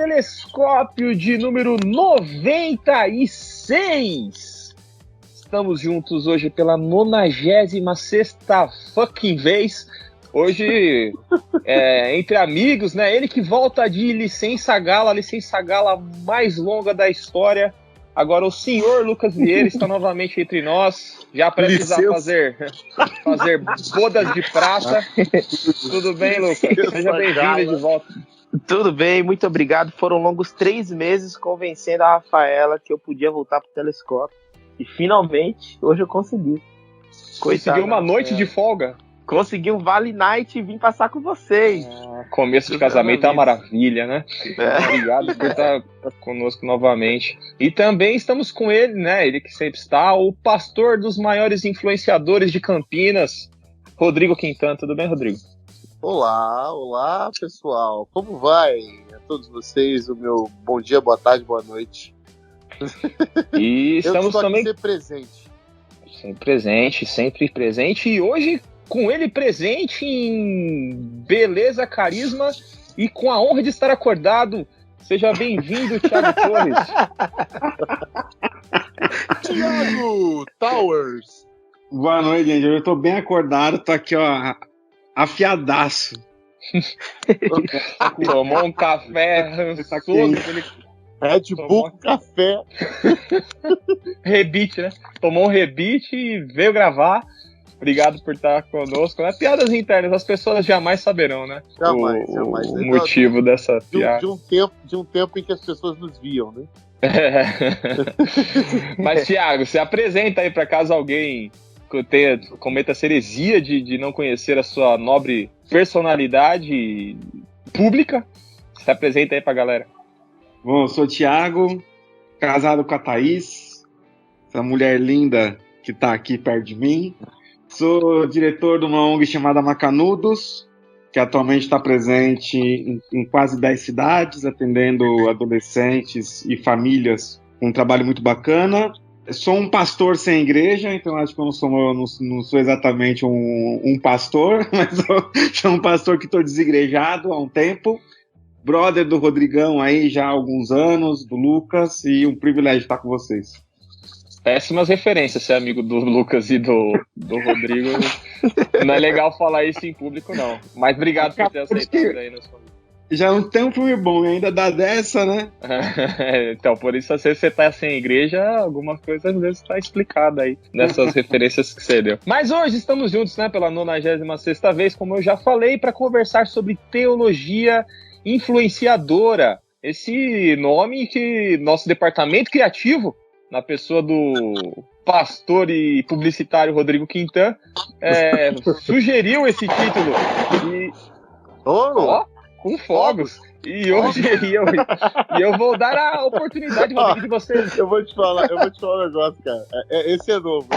Telescópio de número 96. Estamos juntos hoje pela 96ª fucking vez. Hoje, entre amigos, né? Ele que volta de licença gala, a licença gala mais longa da história. Agora o senhor Lucas Vieira está novamente entre nós, já prestes a fazer bodas de prata. Tudo bem, Lucas? Seja bem-vindo de volta. Tudo bem, muito obrigado. Foram longos 3 meses convencendo a Rafaela que eu podia voltar pro telescópio. E finalmente, hoje eu consegui. Conseguiu uma noite de folga? Consegui um Vale Night e vim passar com vocês. Começo de casamento é uma maravilha, né? Obrigado por estar conosco novamente. E também estamos com ele, né? Ele que sempre está, o pastor dos maiores influenciadores de Campinas, Rodrigo Quintan. Tudo bem, Rodrigo? Olá, pessoal. Como vai a todos vocês? O meu bom dia, boa tarde, boa noite. E estamos também sempre presente. E hoje com ele presente em beleza, carisma e com a honra de estar acordado. Seja bem-vindo, Thiago Torres. Thiago Towers. Boa noite, gente. Eu tô bem acordado, tô aqui, ó, afiadaço. Tomou um café rançoso. Red Bull café. Rebite, né? Tomou um rebite e veio gravar. Obrigado por estar conosco. Né? Piadas internas, as pessoas jamais saberão, né? Jamais. O motivo dessa piada. De um tempo em que as pessoas nos viam, né? Mas, Thiago, se apresenta aí para caso alguém cometa essa heresia de não conhecer a sua nobre personalidade pública. Se apresenta aí pra galera. Bom, eu sou o Thiago, casado com a Thaís, essa mulher linda que tá aqui perto de mim. Sou diretor de uma ONG chamada Macanudos, que atualmente está presente em quase 10 cidades, atendendo adolescentes e famílias com um trabalho muito bacana. Sou um pastor sem igreja, então acho que eu não sou exatamente um pastor, mas sou um pastor que estou desigrejado há um tempo. Brother do Rodrigão aí já há alguns anos, do Lucas, e um privilégio estar com vocês. Péssimas referências ser amigo do Lucas e do Rodrigo. Não é legal falar isso em público, não. Mas obrigado por ter aceitado aí nas famílias. Já não tem um filme bom e ainda dá dessa, né? Então, por isso, se você tá sem igreja, alguma coisa às vezes tá explicada aí nessas referências que você deu. Mas hoje estamos juntos, né, pela 96ª vez, como eu já falei, para conversar sobre teologia influenciadora. Esse nome que nosso departamento criativo, na pessoa do pastor e publicitário Rodrigo Quintan, sugeriu esse título. E... com fogos. E hoje eu vou dar a oportunidade, Rodrigo, de você. Eu vou te falar um negócio, cara. Esse é novo.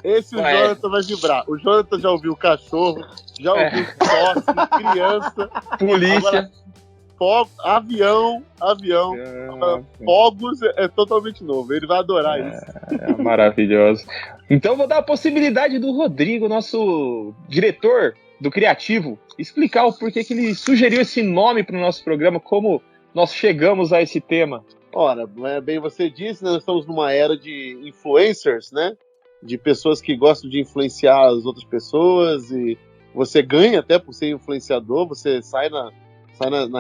Esse o Jonathan vai vibrar. O Jonathan já ouviu cachorro, já ouviu tosse, criança, polícia. Agora, avião, fogos é totalmente novo. Ele vai adorar isso. É maravilhoso. Então vou dar a possibilidade do Rodrigo, nosso diretor do Criativo, explicar o porquê que ele sugeriu esse nome para o nosso programa, como nós chegamos a esse tema. Ora, bem você disse, nós estamos numa era de influencers, né? De pessoas que gostam de influenciar as outras pessoas, e você ganha até por ser influenciador, você sai na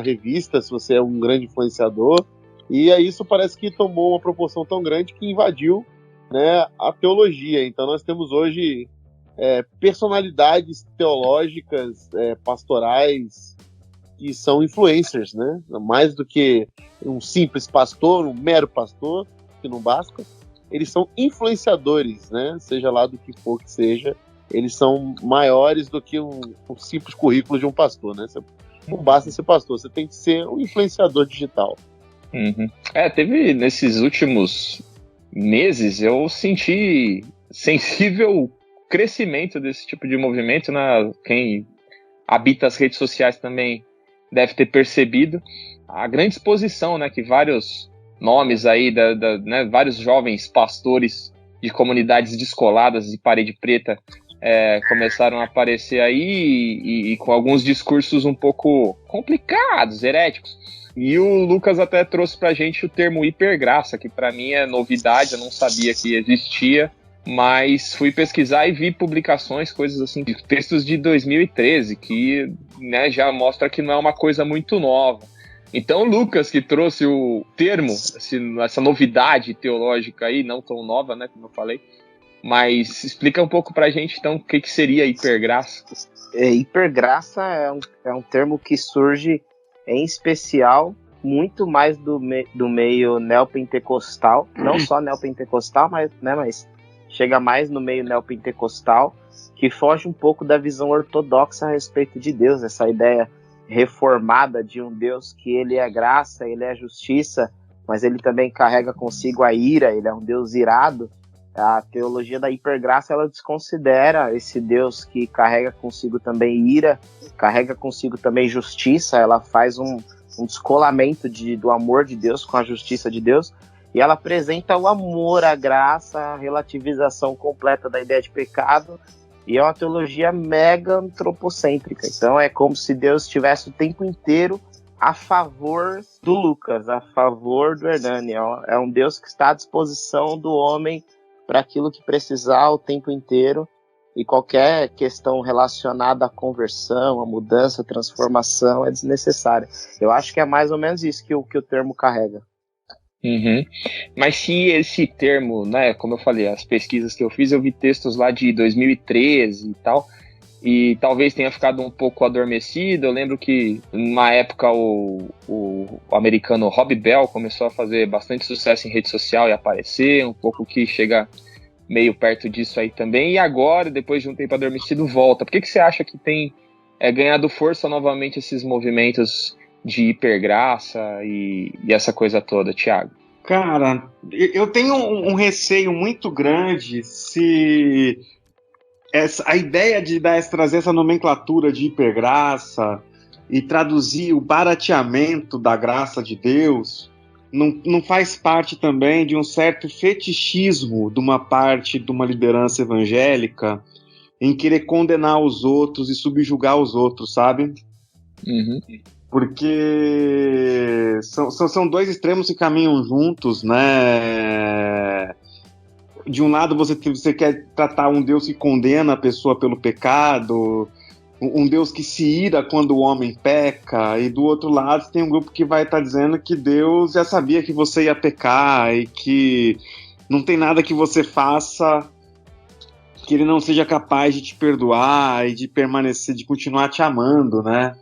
revista se você é um grande influenciador, e aí isso parece que tomou uma proporção tão grande que invadiu, né, a teologia. Então nós temos hoje personalidades teológicas, pastorais, que são influencers, né? Mais do que um simples pastor, um mero pastor, que não basta. Eles são influenciadores, né? Seja lá do que for que seja, eles são maiores do que um simples currículo de um pastor, né? Você não basta ser pastor, você tem que ser um influenciador digital. Uhum. Teve nesses últimos meses, eu senti sensível crescimento desse tipo de movimento, né? Quem habita as redes sociais também deve ter percebido a grande exposição, né, que vários nomes aí, né, vários jovens pastores de comunidades descoladas de Parede Preta começaram a aparecer aí e com alguns discursos um pouco complicados, heréticos. E o Lucas até trouxe pra gente o termo hipergraça, que pra mim é novidade, eu não sabia que existia, mas fui pesquisar e vi publicações, coisas assim, de textos de 2013, que, né, já mostra que não é uma coisa muito nova. Então o Lucas, que trouxe o termo, essa novidade teológica aí, não tão nova, né, como eu falei, mas explica um pouco pra gente, então, o que seria hipergraça. Hipergraça é um termo que surge, em especial, muito mais do meio neopentecostal, não só neopentecostal, mas chega mais no meio neopentecostal, que foge um pouco da visão ortodoxa a respeito de Deus, essa ideia reformada de um Deus que ele é graça, ele é justiça, mas ele também carrega consigo a ira, ele é um Deus irado. A teologia da hipergraça, ela desconsidera esse Deus que carrega consigo também ira, carrega consigo também justiça, ela faz um descolamento do amor de Deus com a justiça de Deus, e ela apresenta o amor, a graça, a relativização completa da ideia de pecado, e é uma teologia mega antropocêntrica. Então é como se Deus estivesse o tempo inteiro a favor do Lucas, a favor do Hernani. É um Deus que está à disposição do homem para aquilo que precisar o tempo inteiro, e qualquer questão relacionada à conversão, à mudança, à transformação é desnecessária. Eu acho que é mais ou menos isso que o termo carrega. Uhum. Mas se esse termo, né, como eu falei, as pesquisas que eu fiz, eu vi textos lá de 2013 e tal, e talvez tenha ficado um pouco adormecido. Eu lembro que, numa época, o americano Rob Bell começou a fazer bastante sucesso em rede social e aparecer, um pouco que chega meio perto disso aí também, e agora, depois de um tempo adormecido, volta. Por que você acha que tem ganhado força novamente esses movimentos de hipergraça e essa coisa toda, Thiago? Cara, eu tenho um receio muito grande se a ideia de trazer essa nomenclatura de hipergraça e traduzir o barateamento da graça de Deus não faz parte também de um certo fetichismo de uma parte de uma liderança evangélica em querer condenar os outros e subjugar os outros, sabe? Uhum. Porque são dois extremos que caminham juntos, né? De um lado você quer tratar um Deus que condena a pessoa pelo pecado, um Deus que se ira quando o homem peca, e do outro lado tem um grupo que vai estar dizendo que Deus já sabia que você ia pecar e que não tem nada que você faça que ele não seja capaz de te perdoar e de permanecer, de continuar te amando, né?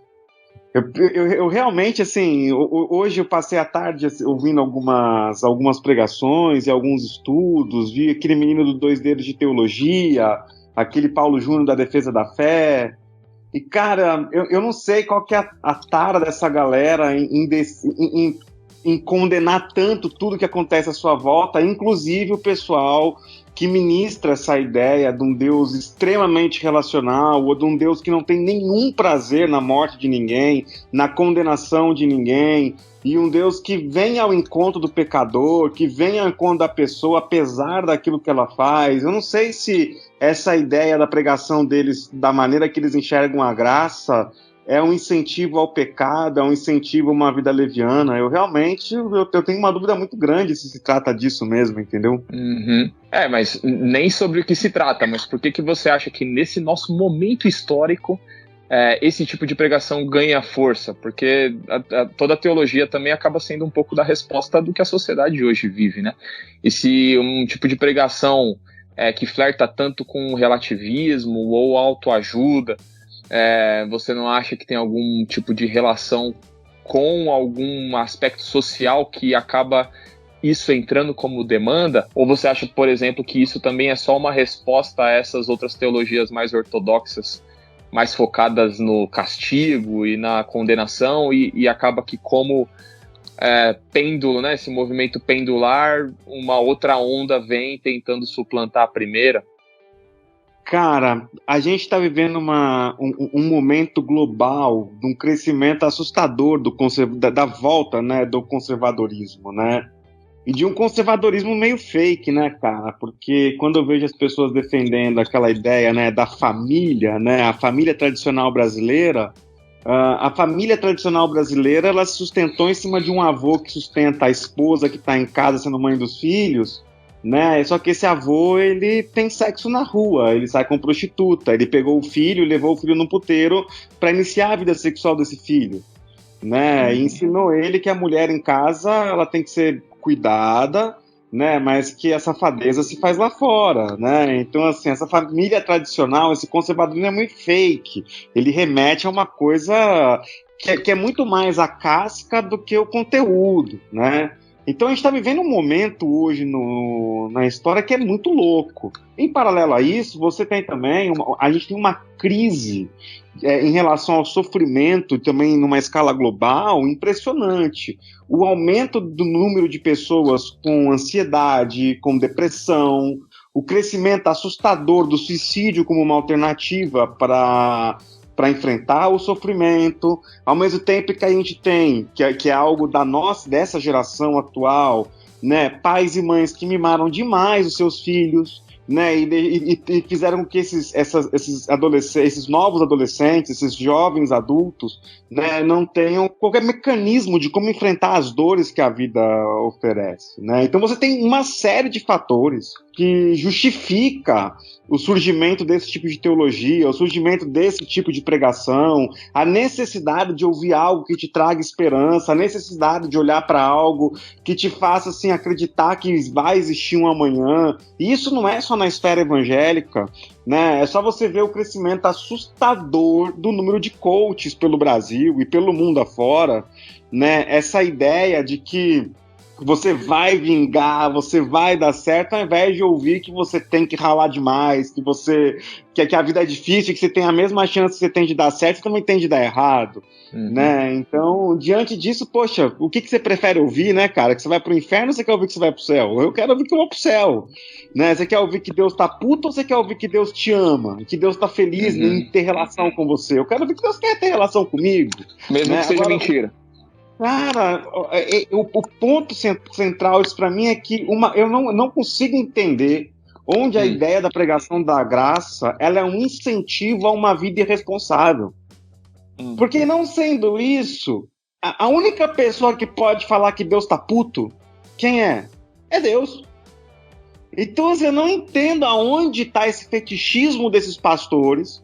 Eu realmente, assim, hoje eu passei a tarde ouvindo algumas pregações e alguns estudos, vi aquele menino do 2 dedos de teologia, aquele Paulo Júnior da defesa da fé, e cara, eu não sei qual que é a tara dessa galera em condenar tanto tudo que acontece à sua volta, inclusive o pessoal que ministra essa ideia de um Deus extremamente relacional, ou de um Deus que não tem nenhum prazer na morte de ninguém, na condenação de ninguém, e um Deus que vem ao encontro do pecador, que vem ao encontro da pessoa, apesar daquilo que ela faz. Eu não sei se essa ideia da pregação deles, da maneira que eles enxergam a graça, é um incentivo ao pecado, é um incentivo a uma vida leviana. Eu realmente eu tenho uma dúvida muito grande se trata disso mesmo, entendeu? Uhum. Mas nem sobre o que se trata, mas por que você acha que nesse nosso momento histórico esse tipo de pregação ganha força? Porque toda a teologia também acaba sendo um pouco da resposta do que a sociedade hoje vive, né? E se um tipo de pregação que flerta tanto com relativismo ou autoajuda, você não acha que tem algum tipo de relação com algum aspecto social que acaba isso entrando como demanda? Ou você acha, por exemplo, que isso também é só uma resposta a essas outras teologias mais ortodoxas, mais focadas no castigo e na condenação, e acaba que como pêndulo, né, esse movimento pendular, uma outra onda vem tentando suplantar a primeira? Cara, a gente está vivendo um momento global de um crescimento assustador da volta, né, do conservadorismo, né? e de um conservadorismo meio fake, né, cara? Porque quando eu vejo as pessoas defendendo aquela ideia, né, da família, né, a família tradicional brasileira, a família tradicional brasileira, ela se sustentou em cima de um avô que sustenta a esposa que está em casa sendo mãe dos filhos, né? Só que esse avô, ele tem sexo na rua, ele sai com prostituta, ele pegou o filho e levou o filho no puteiro para iniciar a vida sexual desse filho, né? E ensinou ele que a mulher em casa, ela tem que ser cuidada, né? Mas que a safadeza se faz lá fora, né? Então, assim, essa família tradicional, esse conservadorismo é muito fake. Ele remete a uma coisa que é muito mais a casca do que o conteúdo, né? Então a gente está vivendo um momento hoje na história que é muito louco. Em paralelo a isso, você tem também, a gente tem uma crise em relação ao sofrimento, também numa escala global, impressionante. O aumento do número de pessoas com ansiedade, com depressão, o crescimento assustador do suicídio como uma alternativa para enfrentar o sofrimento, ao mesmo tempo que a gente tem, que é algo dessa geração atual, né, pais e mães que mimaram demais os seus filhos, né, e fizeram com que esses novos adolescentes, esses jovens adultos, né, não tenham qualquer mecanismo de como enfrentar as dores que a vida oferece, né? Então você tem uma série de fatores que justifica o surgimento desse tipo de teologia, o surgimento desse tipo de pregação, a necessidade de ouvir algo que te traga esperança, a necessidade de olhar para algo que te faça assim, acreditar que vai existir um amanhã. E isso não é só na esfera evangélica, né? É só você ver o crescimento assustador do número de coaches pelo Brasil e pelo mundo afora, né? Essa ideia de que você vai vingar, você vai dar certo, ao invés de ouvir que você tem que ralar demais, que a vida é difícil, que você tem a mesma chance que você tem de dar certo, você também tem de dar errado, né? Então, diante disso, poxa, o que você prefere ouvir, né, cara? Que você vai pro inferno ou você quer ouvir que você vai pro céu? Eu quero ouvir que eu vou pro céu, né? Você quer ouvir que Deus tá puto ou você quer ouvir que Deus te ama? Que Deus tá feliz em ter relação com você? Eu quero ouvir que Deus quer ter relação comigo. Mesmo, né? Que seja mentira. Cara, o ponto central disso para mim é que eu não consigo entender onde a ideia da pregação da graça ela é um incentivo a uma vida irresponsável. Porque não sendo isso, a única pessoa que pode falar que Deus tá puto, quem é? É Deus. Então eu não entendo aonde está esse fetichismo desses pastores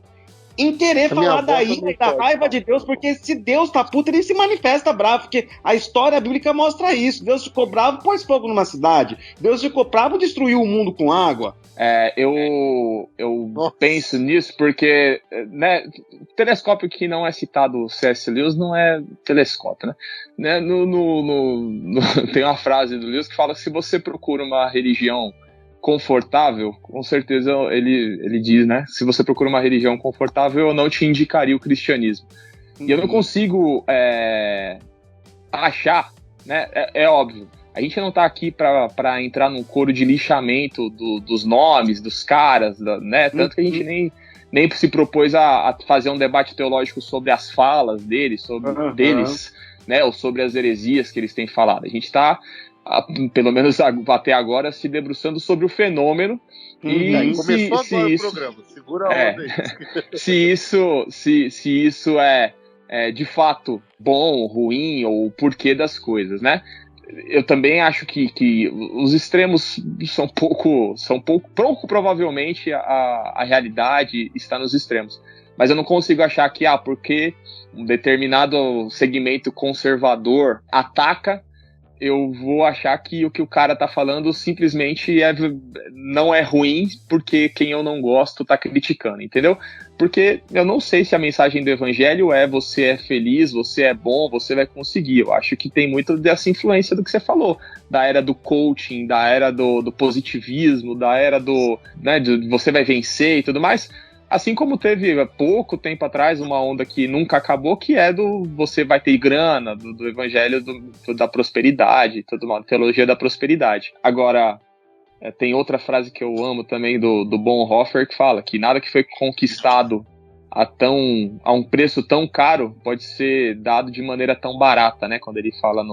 em querer falar da ira e da raiva de Deus, porque se Deus tá puto, ele se manifesta bravo, porque a história bíblica mostra isso. Deus ficou bravo, pôs fogo numa cidade. Deus ficou bravo, destruiu o mundo com água. Eu penso nisso porque, né, telescópio que não é citado o C.S. Lewis não é telescópio, né? Tem uma frase do Lewis que fala que se você procura uma religião confortável, com certeza ele diz, né? Se você procura uma religião confortável, eu não te indicaria o cristianismo. E eu não consigo achar, né? É óbvio, a gente não tá aqui para entrar num coro de lixamento dos nomes, dos caras, né? Tanto que a gente nem se propôs a fazer um debate teológico sobre as falas deles, deles, né? Ou sobre as heresias que eles têm falado. A gente tá, pelo menos até agora, se debruçando sobre o fenômeno. E começou agora o programa, segura a onda aí. se isso é de fato bom, ruim, ou o porquê das coisas, né? Eu também acho que os extremos são pouco provavelmente a realidade está nos extremos. Mas eu não consigo achar que, porque um determinado segmento conservador ataca, eu vou achar que o que o cara tá falando simplesmente não é ruim porque quem eu não gosto tá criticando, entendeu? Porque eu não sei se a mensagem do evangelho você é feliz, você é bom, você vai conseguir. Eu acho que tem muito dessa influência do que você falou, da era do coaching, da era do positivismo, da era né, de você vai vencer e tudo mais. Assim como teve pouco tempo atrás uma onda que nunca acabou, que é do você vai ter grana, do evangelho da prosperidade, toda uma teologia da prosperidade. Agora, tem outra frase que eu amo também do Bonhoeffer, que fala que nada que foi conquistado a um preço tão caro pode ser dado de maneira tão barata, né? Quando ele fala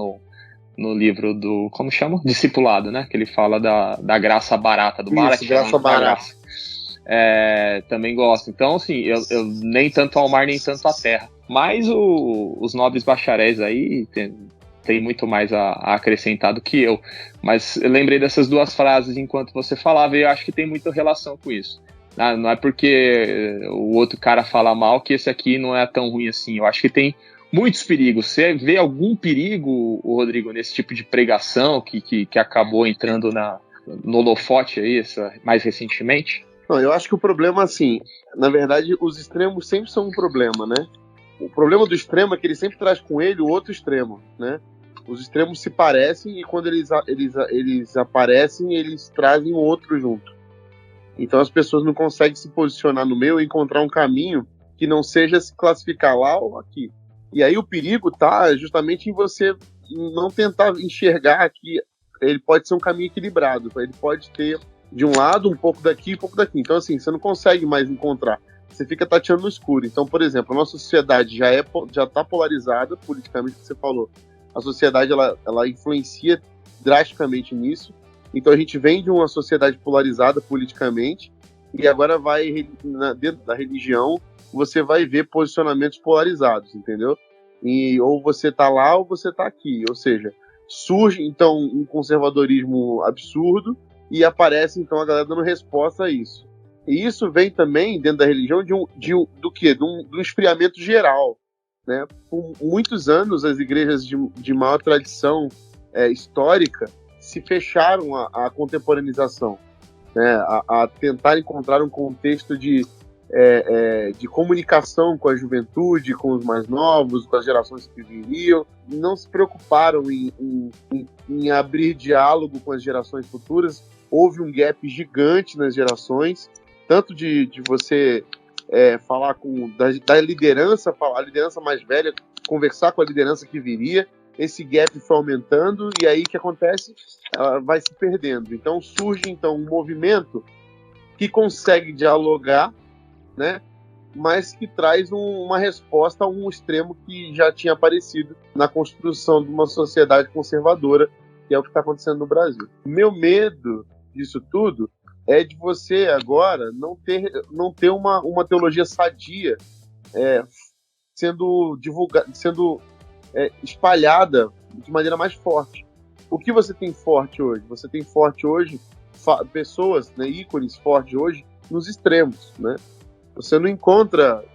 no livro do, como chama? Discipulado, né? Que ele fala da graça barata, do barato. Graça barata. Também gosto. Então, assim, eu nem tanto ao mar, nem tanto à terra. Mas os nobres bacharéis aí tem muito mais a acrescentar do que eu. Mas eu lembrei dessas duas frases enquanto você falava, e eu acho que tem muita relação com isso. Não é porque o outro cara fala mal que esse aqui não é tão ruim assim. Eu acho que tem muitos perigos. Você vê algum perigo, Rodrigo, nesse tipo de pregação que acabou entrando no holofote aí, mais recentemente? Não, eu acho que o problema, assim, na verdade, os extremos sempre são um problema, né? O problema do extremo é que ele sempre traz com ele o outro extremo, né? Os extremos se parecem e quando eles aparecem, eles trazem o outro junto. Então as pessoas não conseguem se posicionar no meio e encontrar um caminho que não seja se classificar lá ou aqui. E aí o perigo tá justamente em você não tentar enxergar que ele pode ser um caminho equilibrado. Ele pode ter, de um lado, um pouco daqui e um pouco daqui. Então, assim, você não consegue mais encontrar. Você fica tateando no escuro. Então, por exemplo, a nossa sociedade já está polarizada, politicamente, que você falou. A sociedade, ela influencia drasticamente nisso. Então, a gente vem de uma sociedade polarizada politicamente e agora dentro da religião, você vai ver posicionamentos polarizados, entendeu? Ou você tá lá ou você tá aqui. Ou seja, surge, então, um conservadorismo absurdo e aparece, então, a galera dando resposta a isso. E isso vem também, dentro da religião, do quê? De um esfriamento geral, né? Por muitos anos, as igrejas de maior tradição histórica se fecharam à contemporaneização, né? A tentar encontrar um contexto de comunicação com a juventude, com os mais novos, com as gerações que viriam. Não se preocuparam em abrir diálogo com as gerações futuras. Houve um gap gigante nas gerações, tanto de você falar da liderança, a liderança mais velha, conversar com a liderança que viria. Esse gap foi aumentando e aí o que acontece? Ela vai se perdendo. Então surge então um movimento que consegue dialogar, né, mas que traz uma resposta a um extremo que já tinha aparecido na construção de uma sociedade conservadora, que é o que está acontecendo no Brasil. Meu medo disso tudo é de você agora não ter uma teologia sadia sendo divulgada, sendo espalhada de maneira mais forte. O que você tem forte hoje? Você tem forte hoje pessoas, né, ícones fortes hoje nos extremos, né? Você não encontra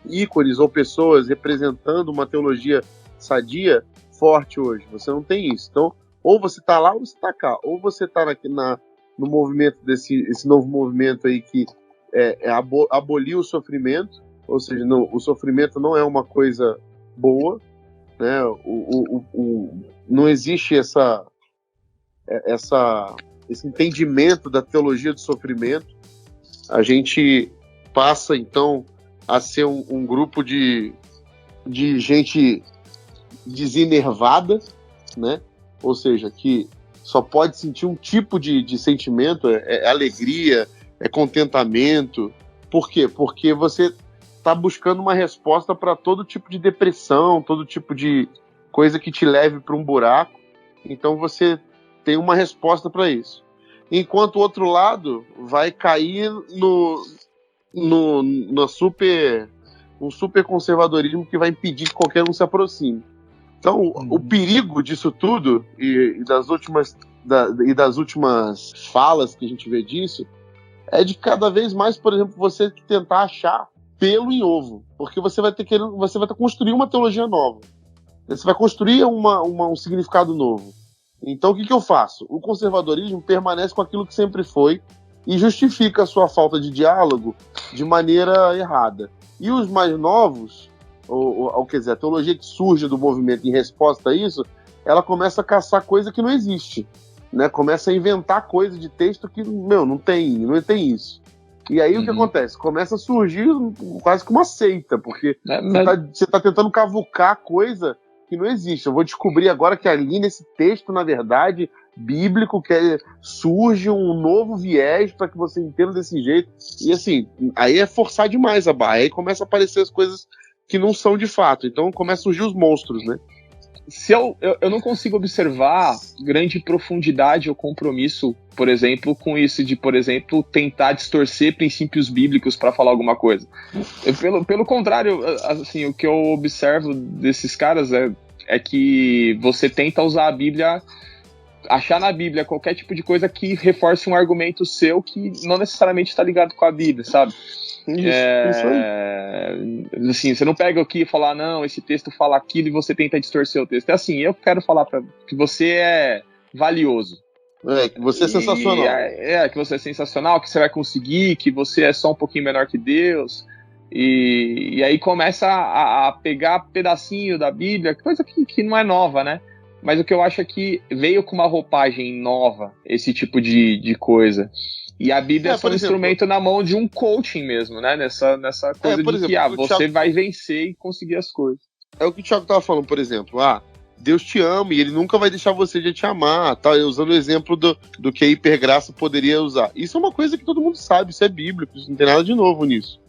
ícones ou pessoas representando uma teologia sadia forte hoje. Você não tem isso. Então, ou você está lá ou você está cá. Ou você está no movimento esse novo movimento aí que abolir o sofrimento, ou seja, o sofrimento não é uma coisa boa, né? Não existe esse entendimento da teologia do sofrimento. A gente passa, então, a ser um grupo de gente desenervada, né? Ou seja, que só pode sentir um tipo de sentimento, alegria, contentamento. Por quê? Porque você está buscando uma resposta para todo tipo de depressão, todo tipo de coisa que te leve para um buraco. Então você tem uma resposta para isso. Enquanto o outro lado vai cair no super conservadorismo que vai impedir que qualquer um se aproxime. Então, o perigo disso tudo e das últimas falas que a gente vê disso é de cada vez mais, por exemplo, você tentar achar pelo em ovo, porque você vai construir uma teologia nova, você vai construir um significado novo. Então, o que eu faço? O conservadorismo permanece com aquilo que sempre foi e justifica a sua falta de diálogo de maneira errada. E os mais novos, quer dizer, a teologia que surge do movimento em resposta a isso, ela começa a caçar coisa que não existe, né? Começa a inventar coisa de texto que, não tem isso. E aí o que acontece? Começa a surgir quase que uma seita, porque você está tentando cavucar coisa que não existe. Eu vou descobrir agora que ali nesse texto, na verdade, bíblico, surge um novo viés para que você entenda desse jeito. E assim, aí é forçar demais a barra. Aí começa a aparecer as coisas que não são de fato. Então começa a surgir os monstros, né? se eu não consigo observar grande profundidade ou compromisso, por exemplo, com isso de, por exemplo, tentar distorcer princípios bíblicos para falar alguma coisa. Pelo contrário, assim, o que eu observo desses caras é que você tenta usar a Bíblia, achar na Bíblia qualquer tipo de coisa que reforce um argumento seu que não necessariamente está ligado com a Bíblia, sabe? Isso aí. Assim, você não pega aqui e fala, não, esse texto fala aquilo e você tenta distorcer o texto. É assim, eu quero falar que você é valioso. Que você é sensacional. Que você é sensacional, que você vai conseguir, que você é só um pouquinho menor que Deus. E aí começa a pegar pedacinho da Bíblia, coisa que não é nova, né? Mas o que eu acho é que veio com uma roupagem nova, esse tipo de coisa. E a Bíblia é só um instrumento na mão de um coaching mesmo, né? Nessa coisa de que você Thiago, vai vencer e conseguir as coisas. É o que o Thiago tava falando, por exemplo. Deus te ama e ele nunca vai deixar você de te amar, tá? Usando o exemplo do que a hipergraça poderia usar. Isso é uma coisa que todo mundo sabe, isso é bíblico, isso não tem nada de novo nisso.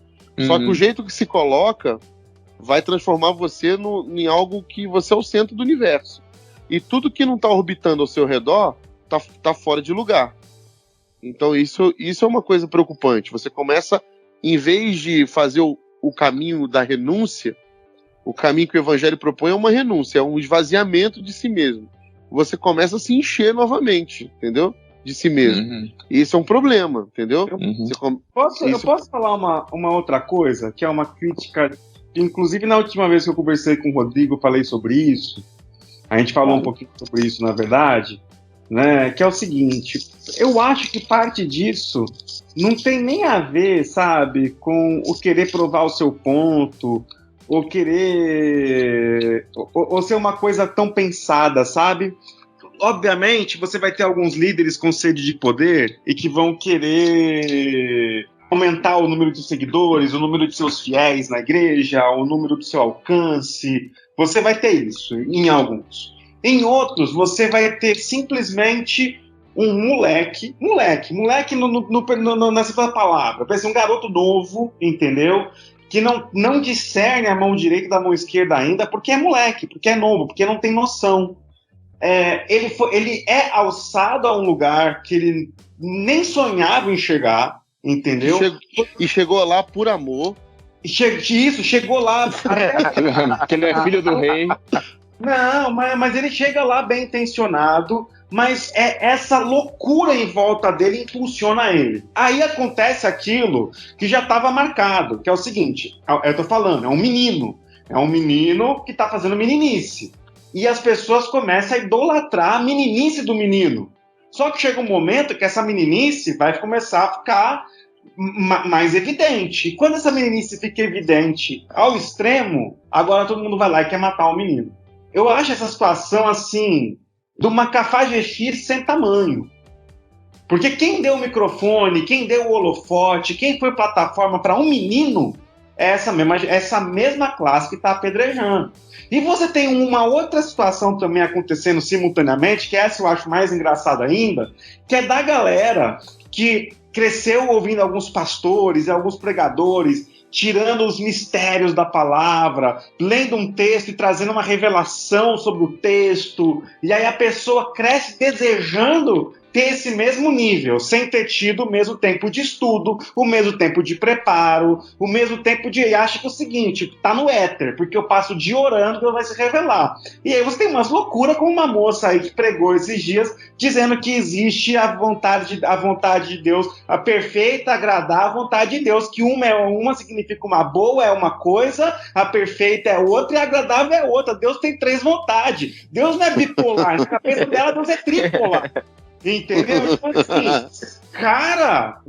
Só que o jeito que se coloca vai transformar você em algo que você é o centro do universo. E tudo que não tá orbitando ao seu redor tá fora de lugar. Então isso é uma coisa preocupante. Você começa, em vez de fazer o caminho da renúncia, o caminho que o evangelho propõe é uma renúncia, é um esvaziamento de si mesmo. Você começa a se encher novamente, entendeu? De si mesmo. E isso é um problema, entendeu? Eu posso falar uma outra coisa, que é uma crítica, inclusive na última vez que eu conversei com o Rodrigo, eu falei sobre isso. A gente falou um pouquinho sobre isso, na verdade, né? Que é o seguinte, eu acho que parte disso não tem nem a ver, sabe, com o querer provar o seu ponto, ou querer... ou ser uma coisa tão pensada, sabe? Obviamente, você vai ter alguns líderes com sede de poder e que vão querer aumentar o número de seguidores, o número de seus fiéis na igreja, o número do seu alcance. Você vai ter isso em alguns. Em outros, você vai ter simplesmente um moleque nessa palavra, parece um garoto novo, entendeu? Que não discerne a mão direita da mão esquerda ainda, porque é moleque, porque é novo, porque não tem noção. Ele é alçado a um lugar que ele nem sonhava enxergar, entendeu? E chegou lá por amor. Chegou lá... Porque ele é filho do rei. Não, mas ele chega lá bem intencionado, mas essa loucura em volta dele impulsiona ele. Aí acontece aquilo que já estava marcado, que é o seguinte, eu tô falando, é um menino que tá fazendo meninice. E as pessoas começam a idolatrar a meninice do menino. Só que chega um momento que essa meninice vai começar a ficar mais evidente. E quando essa meninice fica evidente ao extremo, agora todo mundo vai lá e quer matar o menino. Eu acho essa situação, assim, de uma cafajeste sem tamanho. Porque quem deu o microfone, quem deu o holofote, quem foi plataforma para um menino, é essa mesma classe que está apedrejando. E você tem uma outra situação também acontecendo simultaneamente, que essa eu acho mais engraçada ainda, que é da galera que cresceu ouvindo alguns pastores e alguns pregadores tirando os mistérios da palavra, lendo um texto e trazendo uma revelação sobre o texto, e aí a pessoa cresce desejando ter esse mesmo nível, sem ter tido o mesmo tempo de estudo, o mesmo tempo de preparo, o mesmo tempo de... acha que é o seguinte, tá no éter, porque eu passo o dia orando que Deus vai se revelar. E aí você tem umas loucuras como uma moça aí que pregou esses dias, dizendo que existe a vontade de Deus, a perfeita, agradar a vontade de Deus, que uma significa uma boa é uma coisa, a perfeita é outra e a agradável é outra. Deus tem 3 vontades. Deus não é bipolar, na cabeça dela Deus é tripolar. Entendeu? Então, assim, cara,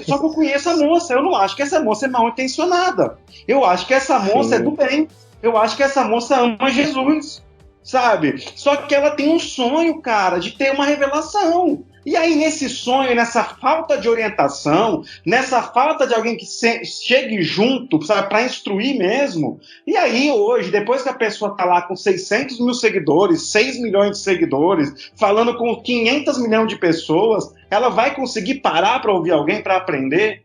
só que eu conheço a moça, eu não acho que essa moça é mal intencionada. Eu acho que essa moça é do bem. Eu acho que essa moça ama Jesus, sabe? Só que ela tem um sonho, cara, de ter uma revelação. E aí, nesse sonho, nessa falta de orientação, nessa falta de alguém que chegue junto, sabe, para instruir mesmo. E aí, hoje, depois que a pessoa tá lá com 600 mil seguidores, 6 milhões de seguidores, falando com 500 milhões de pessoas, ela vai conseguir parar para ouvir alguém para aprender?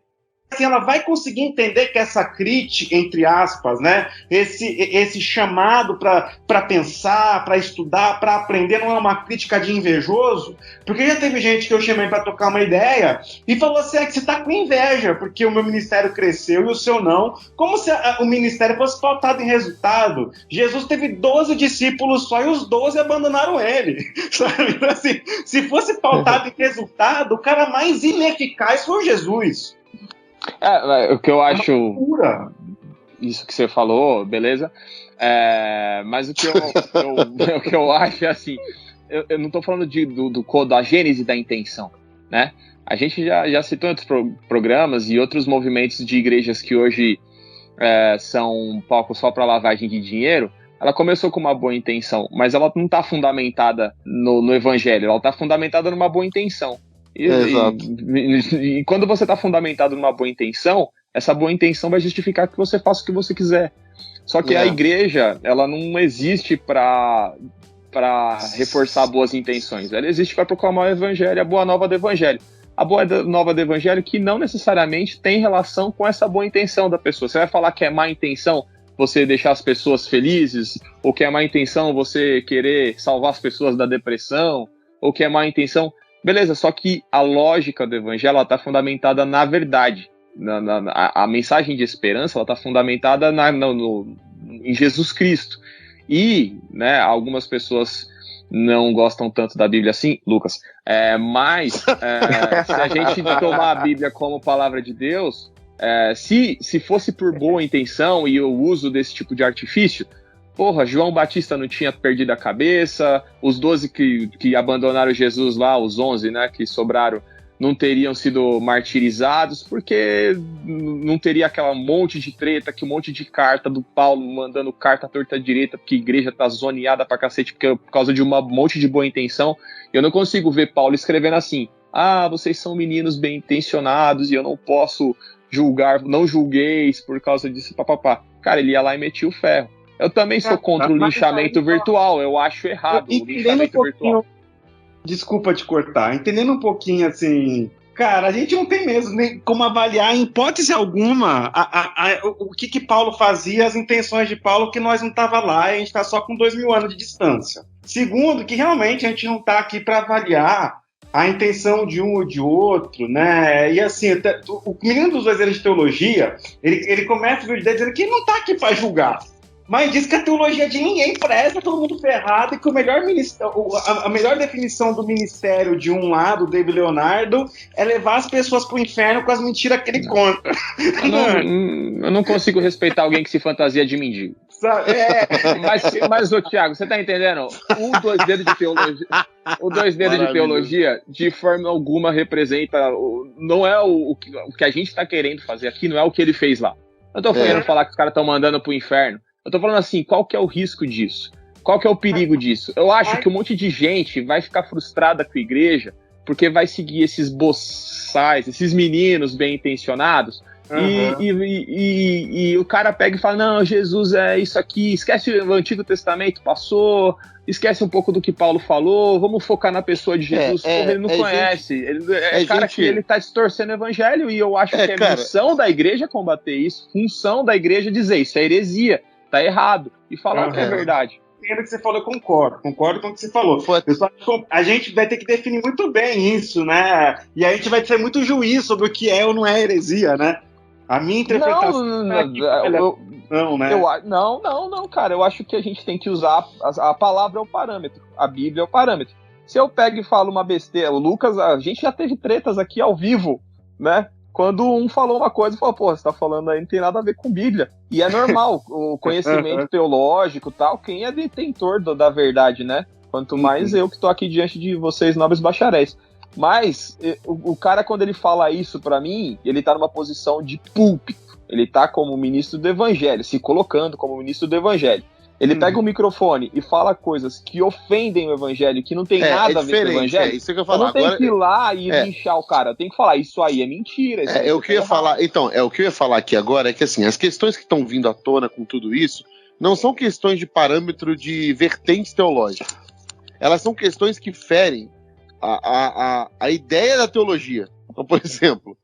assim, ela vai conseguir entender que essa crítica, entre aspas, né, esse chamado para pensar, para estudar, para aprender, não é uma crítica de invejoso? Porque já teve gente que eu chamei para trocar uma ideia e falou assim, que você está com inveja porque o meu ministério cresceu e o seu não, como se o ministério fosse pautado em resultado. Jesus teve 12 discípulos só e os 12 abandonaram ele, sabe? Então, assim, se fosse pautado em resultado, o cara mais ineficaz foi o Jesus. O que eu acho, isso que você falou, beleza, mas o que eu acho é assim, eu não estou falando da gênese da intenção, né? A gente já citou em outros programas e outros movimentos de igrejas que hoje são um pouco só para lavagem de dinheiro. Ela começou com uma boa intenção, mas ela não está fundamentada no evangelho, ela está fundamentada numa boa intenção. E quando você está fundamentado numa boa intenção, essa boa intenção vai justificar que você faça o que você quiser. Só que a igreja, ela não existe para reforçar boas intenções, ela existe para proclamar o evangelho, a boa nova do evangelho. A boa nova do evangelho que não necessariamente tem relação com essa boa intenção da pessoa. Você vai falar que é má intenção você deixar as pessoas felizes, ou que é má intenção você querer salvar as pessoas da depressão, ou que é má intenção... Beleza, só que a lógica do evangelho está fundamentada na verdade. A mensagem de esperança está fundamentada em Jesus Cristo. E, né, algumas pessoas não gostam tanto da Bíblia assim, Lucas, mas se a gente tomar a Bíblia como palavra de Deus, se fosse por boa intenção e o uso desse tipo de artifício, porra, João Batista não tinha perdido a cabeça, os 12 que abandonaram Jesus lá, os 11, né, que sobraram, não teriam sido martirizados, porque não teria aquela monte de treta, que um monte de carta do Paulo mandando carta torta direita, porque a igreja tá zoneada pra cacete, por causa de um monte de boa intenção. Eu não consigo ver Paulo escrevendo assim, vocês são meninos bem intencionados e eu não posso julgar, não julgueis por causa disso, papapá. Cara, ele ia lá e metia o ferro. Eu também sou contra o linchamento virtual, eu acho errado o linchamento virtual. Desculpa te cortar, entendendo um pouquinho assim, cara, a gente não tem mesmo nem como avaliar em hipótese alguma o que Paulo fazia, as intenções de Paulo, que nós não estava lá e a gente está só com 2000 anos de distância. Segundo, que realmente a gente não está aqui para avaliar a intenção de um ou de outro, né? E assim, o menino dos 2 anos de teologia, ele começa o vídeo dele dizendo que ele não está aqui para julgar. Mas diz que a teologia de ninguém presta, todo mundo ferrado, e que a melhor definição do ministério de um lado, David Leonardo, é levar as pessoas pro inferno com as mentiras que ele conta. Eu não consigo respeitar alguém que se fantasia de mendigo. Mas ô Thiago, você tá entendendo? O 2 dedos de teologia, de forma alguma representa, não é o que a gente tá querendo fazer aqui, não é o que ele fez lá. Eu tô querendo falar que os caras estão mandando pro inferno. Eu tô falando assim, qual que é o risco disso? Qual que é o perigo disso? Eu acho que um monte de gente vai ficar frustrada com a igreja porque vai seguir esses boçais, esses meninos bem intencionados, e o cara pega e fala, não, Jesus é isso aqui, esquece o Antigo Testamento, passou, esquece um pouco do que Paulo falou, vamos focar na pessoa de Jesus, ele não conhece, que ele tá distorcendo o evangelho, e eu acho que é missão da igreja combater isso, função da igreja dizer, isso é heresia, tá errado, e falar o que é verdade. O que você falou, eu concordo com o que você falou. A gente vai ter que definir muito bem isso, né? E a gente vai ter muito juízo sobre o que é ou não é heresia, né? A minha interpretação Não, cara. Eu acho que a gente tem que usar a palavra é o parâmetro, a Bíblia é o parâmetro. Se eu pego e falo uma besteira, o Lucas, a gente já teve tretas aqui ao vivo, né? Quando um falou uma coisa e falou, pô, você tá falando aí, não tem nada a ver com Bíblia. E é normal, o conhecimento teológico e tal, quem é detentor da verdade, né? Quanto mais eu que tô aqui diante de vocês, nobres bacharéis. Mas o cara, quando ele fala isso pra mim, ele tá numa posição de púlpito. Ele tá como ministro do evangelho, se colocando como ministro do evangelho. Ele pega o microfone e fala coisas que ofendem o evangelho, que não tem nada a ver com o evangelho. Isso que eu falar. Eu não tenho que ir lá e linchar o cara. Eu tenho que falar, isso aí é mentira. O que eu ia falar. Então, o que eu ia falar aqui agora é que assim, as questões que estão vindo à tona com tudo isso não são questões de parâmetro de vertentes teológicas. Elas são questões que ferem a ideia da teologia. Então, por exemplo,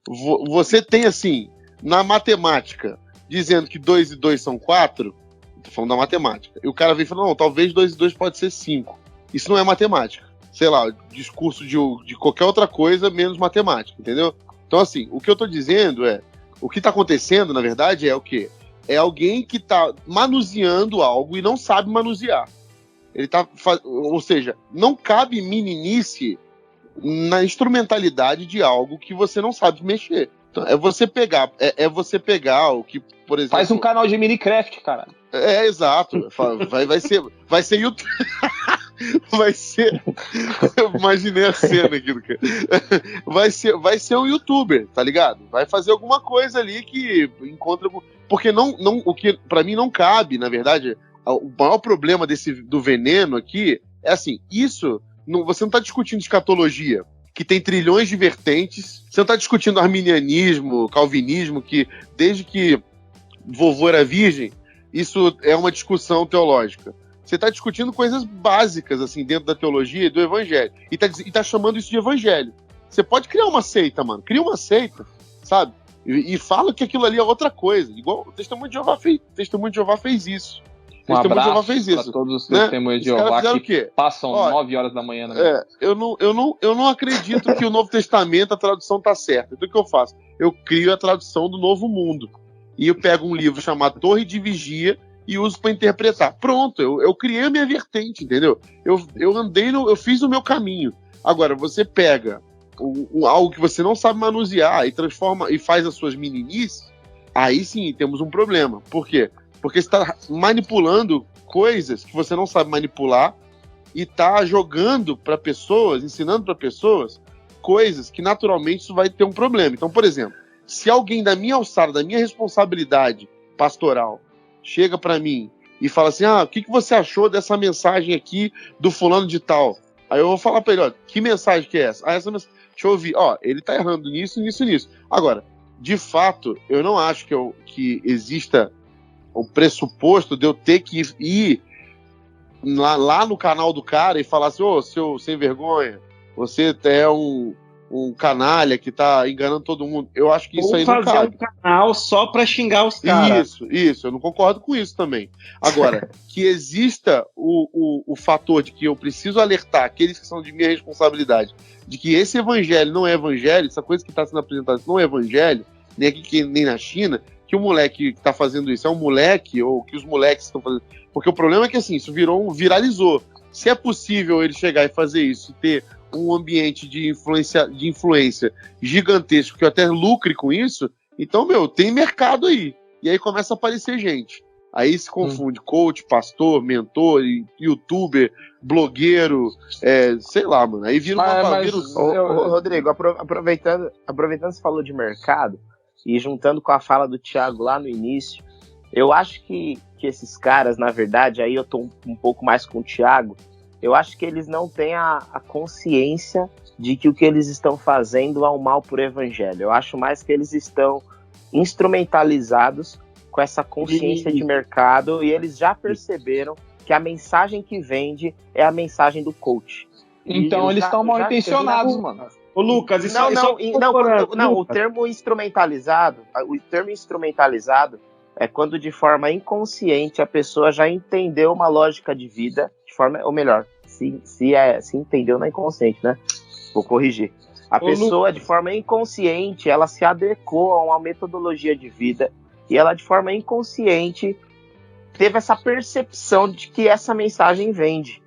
você tem assim na matemática, dizendo que 2 e 2 são 4, tô falando da matemática, e o cara vem falando, não, talvez 2 e 2 pode ser 5. Isso não é matemática. Sei lá, discurso de qualquer outra coisa, menos matemática, entendeu? Então, assim, o que eu tô dizendo é, o que tá acontecendo, na verdade, é o quê? É alguém que tá manuseando algo e não sabe manusear. Ele tá, ou seja, não cabe meninice na instrumentalidade de algo que você não sabe mexer. Então, é você pegar o que, por exemplo... Faz um canal de Minecraft, cara. Exato. Vai ser YouTube. Vai ser. Imaginei a cena aqui do cara. Vai ser um youtuber, tá ligado? Vai fazer alguma coisa ali que encontra. Porque o que pra mim não cabe, na verdade, o maior problema do veneno aqui é assim: isso. Você não tá discutindo escatologia, que tem trilhões de vertentes. Você não tá discutindo arminianismo, calvinismo, que desde que vovô era virgem, isso é uma discussão teológica. Você está discutindo coisas básicas, assim, dentro da teologia e do evangelho. E tá chamando isso de evangelho. Você pode criar uma seita, mano. Cria uma seita, sabe? E fala que aquilo ali é outra coisa. Igual o Testemunho de Jeová fez. O Testemunho de Jeová fez isso. Um abraço para todos os testemunhos de Jeová que passam 9 horas da manhã. Eu não acredito que o Novo Testamento, a tradução tá certa. Então o que eu faço? Eu crio a tradução do Novo Mundo. E eu pego um livro chamado Torre de Vigia e uso para interpretar. Pronto, eu criei a minha vertente, entendeu? Eu fiz o meu caminho. Agora, você pega algo que você não sabe manusear e transforma e faz as suas meninices, aí sim temos um problema. Por quê? Porque você está manipulando coisas que você não sabe manipular e está jogando para pessoas, ensinando para pessoas coisas que naturalmente isso vai ter um problema. Então, por exemplo, se alguém da minha alçada, da minha responsabilidade pastoral, chega para mim e fala assim, o que você achou dessa mensagem aqui do fulano de tal? Aí eu vou falar para ele, que mensagem que é essa? Essa mensagem, deixa eu ouvir, ele tá errando nisso. Agora, de fato, eu não acho que exista o pressuposto de eu ter que ir lá no canal do cara e falar assim, seu sem vergonha, você é um canalha que tá enganando todo mundo. Eu acho que isso aí não cabe. Ou fazer um canal só pra xingar os caras. Isso, eu não concordo com isso também. Agora, que exista o fator de que eu preciso alertar aqueles que são de minha responsabilidade, de que esse evangelho não é evangelho, essa coisa que está sendo apresentada não é evangelho, nem aqui nem na China, que o moleque que tá fazendo isso é um moleque, ou que os moleques estão fazendo. Porque o problema é que assim, isso viralizou. Se é possível ele chegar e fazer isso, ter um ambiente de influência gigantesco, que eu até lucre com isso, então, tem mercado aí. E aí começa a aparecer gente. Aí se confunde coach, pastor, mentor, youtuber, blogueiro, sei lá, mano. Aí vira Rodrigo, aproveitando que você falou de mercado, e juntando com a fala do Thiago lá no início, eu acho que esses caras, na verdade, aí eu tô um pouco mais com o Thiago, eu acho que eles não têm a consciência de que o que eles estão fazendo é um mal por evangelho. Eu acho mais que eles estão instrumentalizados com essa consciência de mercado e eles já perceberam que a mensagem que vende é a mensagem do coach. Então eles estão mal intencionados, mano. Ô Lucas, o termo instrumentalizado é quando de forma inconsciente a pessoa já entendeu uma lógica de vida, ou melhor, se entendeu na inconsciente, né? Vou corrigir. A pessoa, de forma inconsciente, ela se adequou a uma metodologia de vida e ela, de forma inconsciente, teve essa percepção de que essa mensagem vende.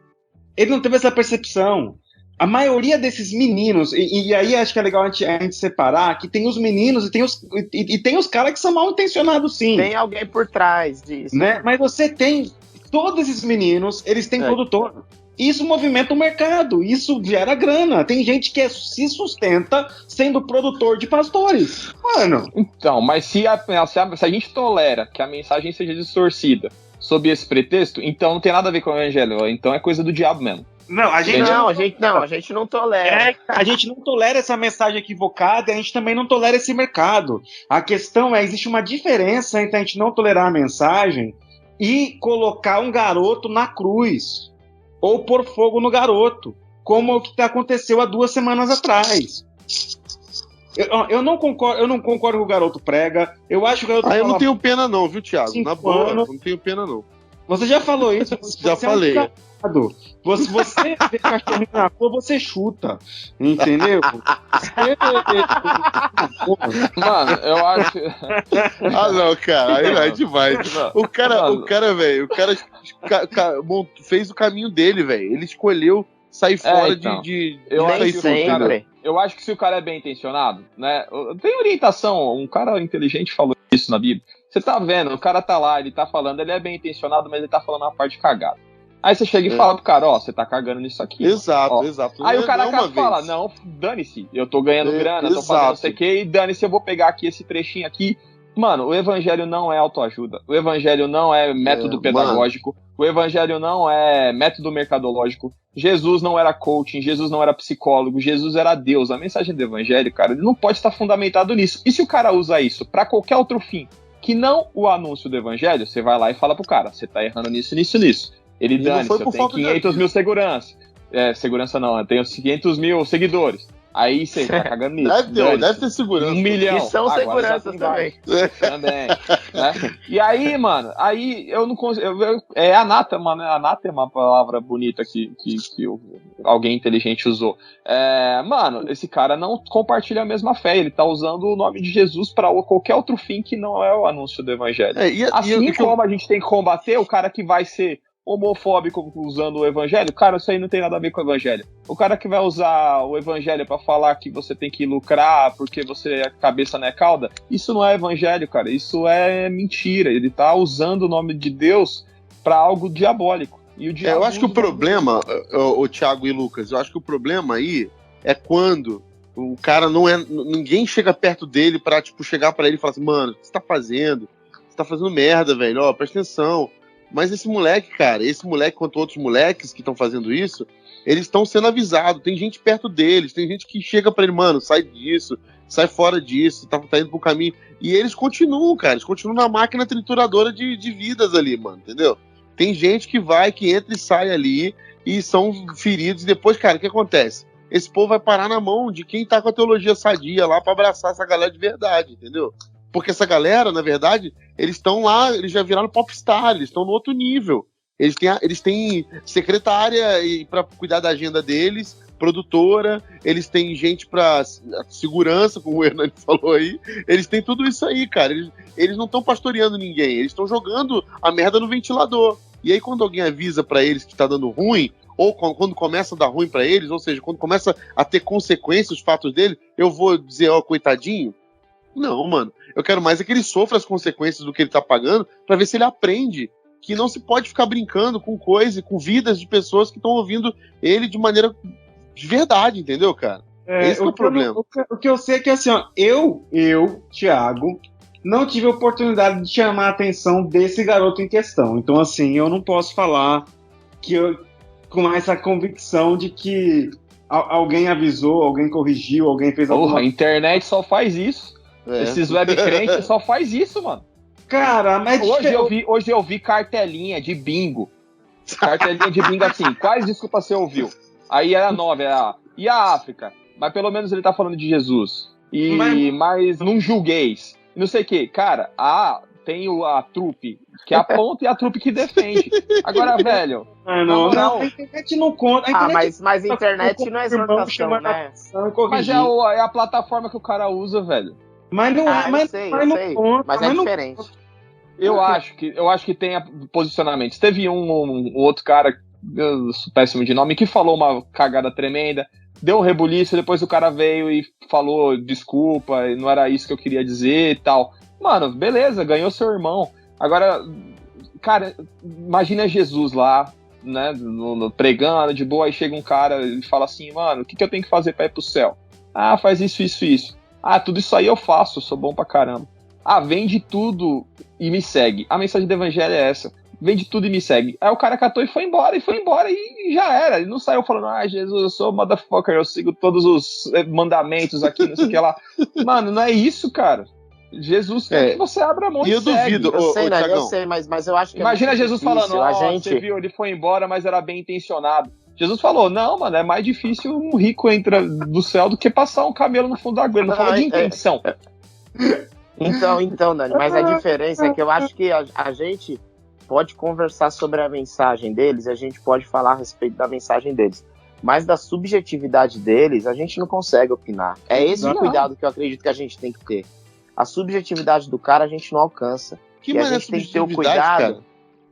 Ele não teve essa percepção. A maioria desses meninos, e aí acho que é legal a gente separar, que tem os meninos e tem os caras que são mal intencionados, sim. Tem alguém por trás disso. Né? Mas você tem, todos esses meninos, eles têm produtor. Isso movimenta o mercado, isso gera grana. Tem gente que se sustenta sendo produtor de pastores. Mano. Então, mas se a gente tolera que a mensagem seja distorcida sob esse pretexto, então não tem nada a ver com o evangelho. Então é coisa do diabo mesmo. Não, a gente não tolera. A gente não tolera essa mensagem equivocada e a gente também não tolera esse mercado. A questão existe uma diferença entre a gente não tolerar a mensagem e colocar um garoto na cruz ou pôr fogo no garoto, como o que aconteceu há 2 semanas atrás. Eu não concordo com o garoto prega. Eu acho que o garoto eu não tenho pena não, viu, Thiago? Na boa, anos. não tenho pena não. Você já falou isso? Já falei. Você vê cachorrinho na rua, você chuta. Entendeu? Mano, eu acho. Não, cara, aí é demais. O cara, velho, fez o caminho dele, velho. Ele escolheu sair fora de eu sair acho que tudo. Eu acho que se o cara é bem intencionado, né? Tem orientação, um cara inteligente falou isso na Bíblia. Você tá vendo, o cara tá lá, ele tá falando, ele é bem intencionado, mas ele tá falando uma parte cagada. Aí você chega e fala pro cara, você tá cagando nisso aqui. Exato. Aí o cara fala, não, dane-se, eu tô ganhando grana, tô fazendo não sei o que, e dane-se, eu vou pegar aqui esse trechinho aqui. Mano, o evangelho não é autoajuda, o evangelho não é método pedagógico, o evangelho não é método mercadológico, Jesus não era coaching, Jesus não era psicólogo, Jesus era Deus. A mensagem do evangelho, cara, ele não pode estar fundamentado nisso. E se o cara usa isso pra qualquer outro fim, que não o anúncio do evangelho, você vai lá e fala pro cara, você tá errando nisso. Ele dane-se, eu tenho 500 mil segurança. Segurança não, eu tenho 500 mil seguidores. Aí você tá cagando nisso. Deve ter segurança. 1 milhão. E são seguranças também. Também. Né? E aí, mano, eu não consigo. É anátema, né? Anátema é uma palavra bonita que alguém inteligente usou. Mano, esse cara não compartilha a mesma fé. Ele tá usando o nome de Jesus pra qualquer outro fim que não é o anúncio do evangelho. Como a gente tem que combater o cara que vai ser homofóbico usando o evangelho, cara, isso aí não tem nada a ver com o evangelho. O cara que vai usar o evangelho pra falar que você tem que lucrar porque você é cabeça não é cauda, isso não é evangelho, cara, isso é mentira. Ele tá usando o nome de Deus pra algo diabólico. E o diabo eu acho que o problema, o Thiago e Lucas, eu acho que o problema aí é quando o cara ninguém chega perto dele pra, tipo, chegar pra ele e falar assim, mano, o que você tá fazendo? Você tá fazendo merda, velho, presta atenção. Mas esse moleque, quanto outros moleques que estão fazendo isso, eles estão sendo avisados. Tem gente perto deles, tem gente que chega pra ele, mano, sai disso, sai fora disso, tá indo pro caminho. E eles continuam, cara, eles continuam na máquina trituradora de vidas ali, mano, entendeu? Tem gente que entra e sai ali e são feridos. E depois, cara, o que acontece? Esse povo vai parar na mão de quem tá com a teologia sadia lá pra abraçar essa galera de verdade, entendeu? Porque essa galera, na verdade, eles estão lá, eles já viraram popstar, eles estão no outro nível. Eles têm secretária para cuidar da agenda deles, produtora, eles têm gente para segurança, como o Hernani falou aí. Eles têm tudo isso aí, cara. Eles não estão pastoreando ninguém, eles estão jogando a merda no ventilador. E aí, quando alguém avisa para eles que tá dando ruim, ou quando começa a dar ruim para eles, ou seja, quando começa a ter consequências os fatos dele, eu vou dizer, coitadinho? Não, mano. Eu quero mais é que ele sofra as consequências do que ele tá pagando pra ver se ele aprende que não se pode ficar brincando com coisas, com vidas de pessoas que estão ouvindo ele de maneira de verdade, entendeu, cara? Esse é o problema. O que eu sei é que, assim, ó, eu, Thiago, não tive a oportunidade de chamar a atenção desse garoto em questão. Então, assim, eu não posso falar que com essa convicção de que alguém avisou, alguém corrigiu, alguém fez alguma coisa. A internet só faz isso. Esses web crentes só faz isso, mano. Cara, mas hoje eu vi cartelinha de bingo. Cartelinha de bingo assim. Quais desculpas você ouviu? Aí era 9, e a África? Mas pelo menos ele tá falando de Jesus. Mas não julgueis. Não sei o que. Cara, tem a trupe que aponta e a trupe que defende. Agora, velho... Não, a internet não conta. Mas a internet não é exortação, né? Mas é a plataforma que o cara usa, velho. Mas não é, mas é diferente. Eu acho que tem posicionamentos. Teve um outro cara, péssimo de nome, que falou uma cagada tremenda, deu um rebuliço, depois o cara veio e falou desculpa, não era isso que eu queria dizer e tal. Mano, beleza, ganhou seu irmão. Agora, cara, imagina Jesus lá, né, pregando de boa, aí chega um cara e fala assim, mano, o que eu tenho que fazer pra ir pro céu? Faz isso. Tudo isso aí eu faço, eu sou bom pra caramba. Vende tudo e me segue. A mensagem do evangelho é essa. Vende tudo e me segue. Aí o cara catou e foi embora e já era. Ele não saiu falando, Jesus, eu sou motherfucker, eu sigo todos os mandamentos aqui, não sei o que lá. Mano, não é isso, cara. Jesus quer que você abra a mão e eu segue. Duvido, eu sei, mas eu acho que... Imagina Jesus difícil, falando, você viu, ele foi embora, mas era bem intencionado. Jesus falou, não, mano, é mais difícil um rico entrar do céu do que passar um camelo no fundo da água. Ele não falou de intenção. Então, Dani, mas a diferença é que eu acho que a gente pode conversar sobre a mensagem deles, a gente pode falar a respeito da mensagem deles. Mas da subjetividade deles, a gente não consegue opinar. É esse o cuidado que eu acredito que a gente tem que ter. A subjetividade do cara a gente não alcança. Que a gente tem que ter o cuidado. Cara?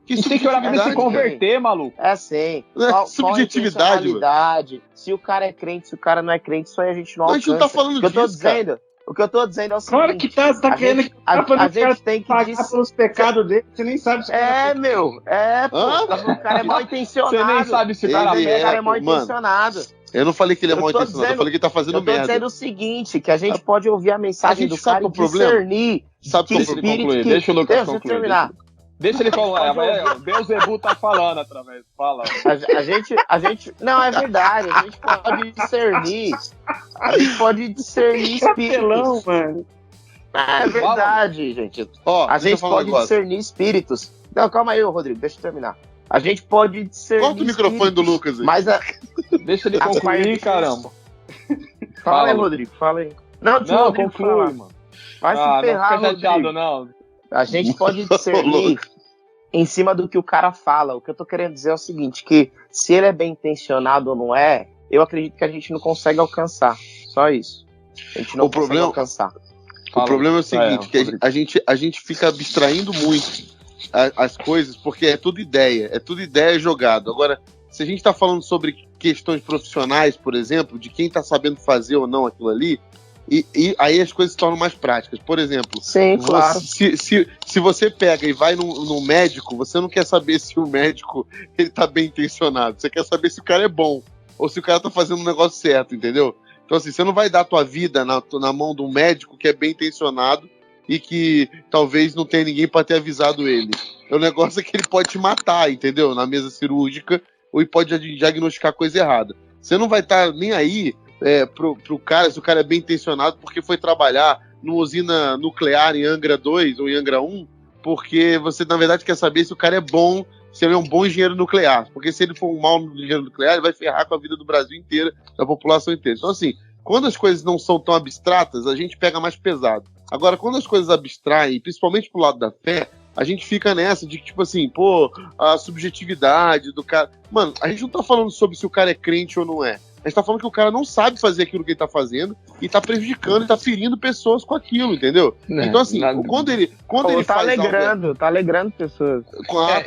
Que tem que olhar pra ele se converter, maluco. É assim. Subjetividade, mano. Se o cara é crente, se o cara não é crente, isso aí a gente não alcança. A gente não tá falando disso, O que eu tô dizendo é o seguinte... Claro que tá querendo que a gente tem que pagar pelos pecados dele, você nem sabe se o cara... o cara é mal intencionado. Você nem sabe se o cara é mal intencionado. Eu não falei que ele é mal intencionado, eu falei que ele tá fazendo merda. Eu tô dizendo o seguinte, que a gente pode ouvir a mensagem do cara e discernir. Sabe que espírito... Deixa o Lucas concluir. Terminar. Deixa ele falar, o Beelzebub tá falando através. Fala. A gente. Não, é verdade. A gente pode discernir. A gente pode discernir espíritos. Mano. É verdade, gente. A gente pode discernir espíritos. Não, calma aí, Rodrigo, deixa eu terminar. A gente pode discernir. Corta o microfone do Lucas aí. Mas deixa ele concluir, caramba. Fala aí, Rodrigo, fala aí. Não, conclui, mano. Vai se ferrar, não fica chateado, não. A gente pode discernir em cima do que o cara fala. O que eu tô querendo dizer é o seguinte, que se ele é bem intencionado ou não é, eu acredito que a gente não consegue alcançar. Só isso. A gente não consegue alcançar. O problema é o seguinte, que a gente fica abstraindo muito as coisas, porque é tudo ideia jogado. Agora, se a gente tá falando sobre questões profissionais, por exemplo, de quem tá sabendo fazer ou não aquilo ali, e aí as coisas se tornam mais práticas. Por exemplo, sim, claro. Se você pega e vai no médico, você não quer saber se o médico ele tá bem intencionado. Você quer saber se o cara é bom ou se o cara tá fazendo um negócio certo, entendeu? Então assim, você não vai dar a tua vida na mão de um médico que é bem intencionado e que talvez não tenha ninguém para ter avisado ele. O negócio é que ele pode te matar, entendeu? Na mesa cirúrgica, ou pode diagnosticar coisa errada. Você não vai estar nem aí pro cara, se o cara é bem intencionado, porque foi trabalhar numa usina nuclear em Angra 2 ou em Angra 1, porque você, na verdade, quer saber se o cara é bom, se ele é um bom engenheiro nuclear. Porque se ele for um mau engenheiro nuclear, ele vai ferrar com a vida do Brasil inteira, da população inteira. Então, assim, quando as coisas não são tão abstratas, a gente pega mais pesado. Agora, quando as coisas abstraem, principalmente pro lado da fé, a gente fica nessa de que, tipo assim, a subjetividade do cara... Mano, a gente não tá falando sobre se o cara é crente ou não é. A gente tá falando que o cara não sabe fazer aquilo que ele tá fazendo e tá prejudicando e tá ferindo pessoas com aquilo, entendeu? Então, assim, quando ele tá faz alegrando, tá alegrando pessoas.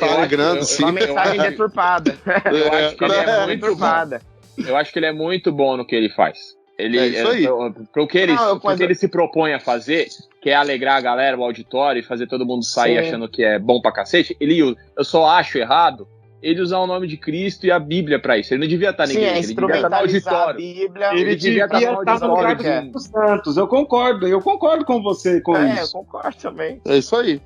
Tá alegrando, sim. Uma mensagem deturpada. Eu acho que ele é muito deturpada. Eu acho que ele é muito bom no que ele faz. Isso aí. Pro que ele se propõe a fazer, que é alegrar a galera, o auditório, e fazer todo mundo sair achando que é bom pra cacete, eu só acho errado ele usar o nome de Cristo e a Bíblia pra isso. Ele não devia estar na igreja, ele devia estar no auditório. Ele devia estar no lugar dos santos. Eu concordo com você com isso. Eu concordo também. É isso aí.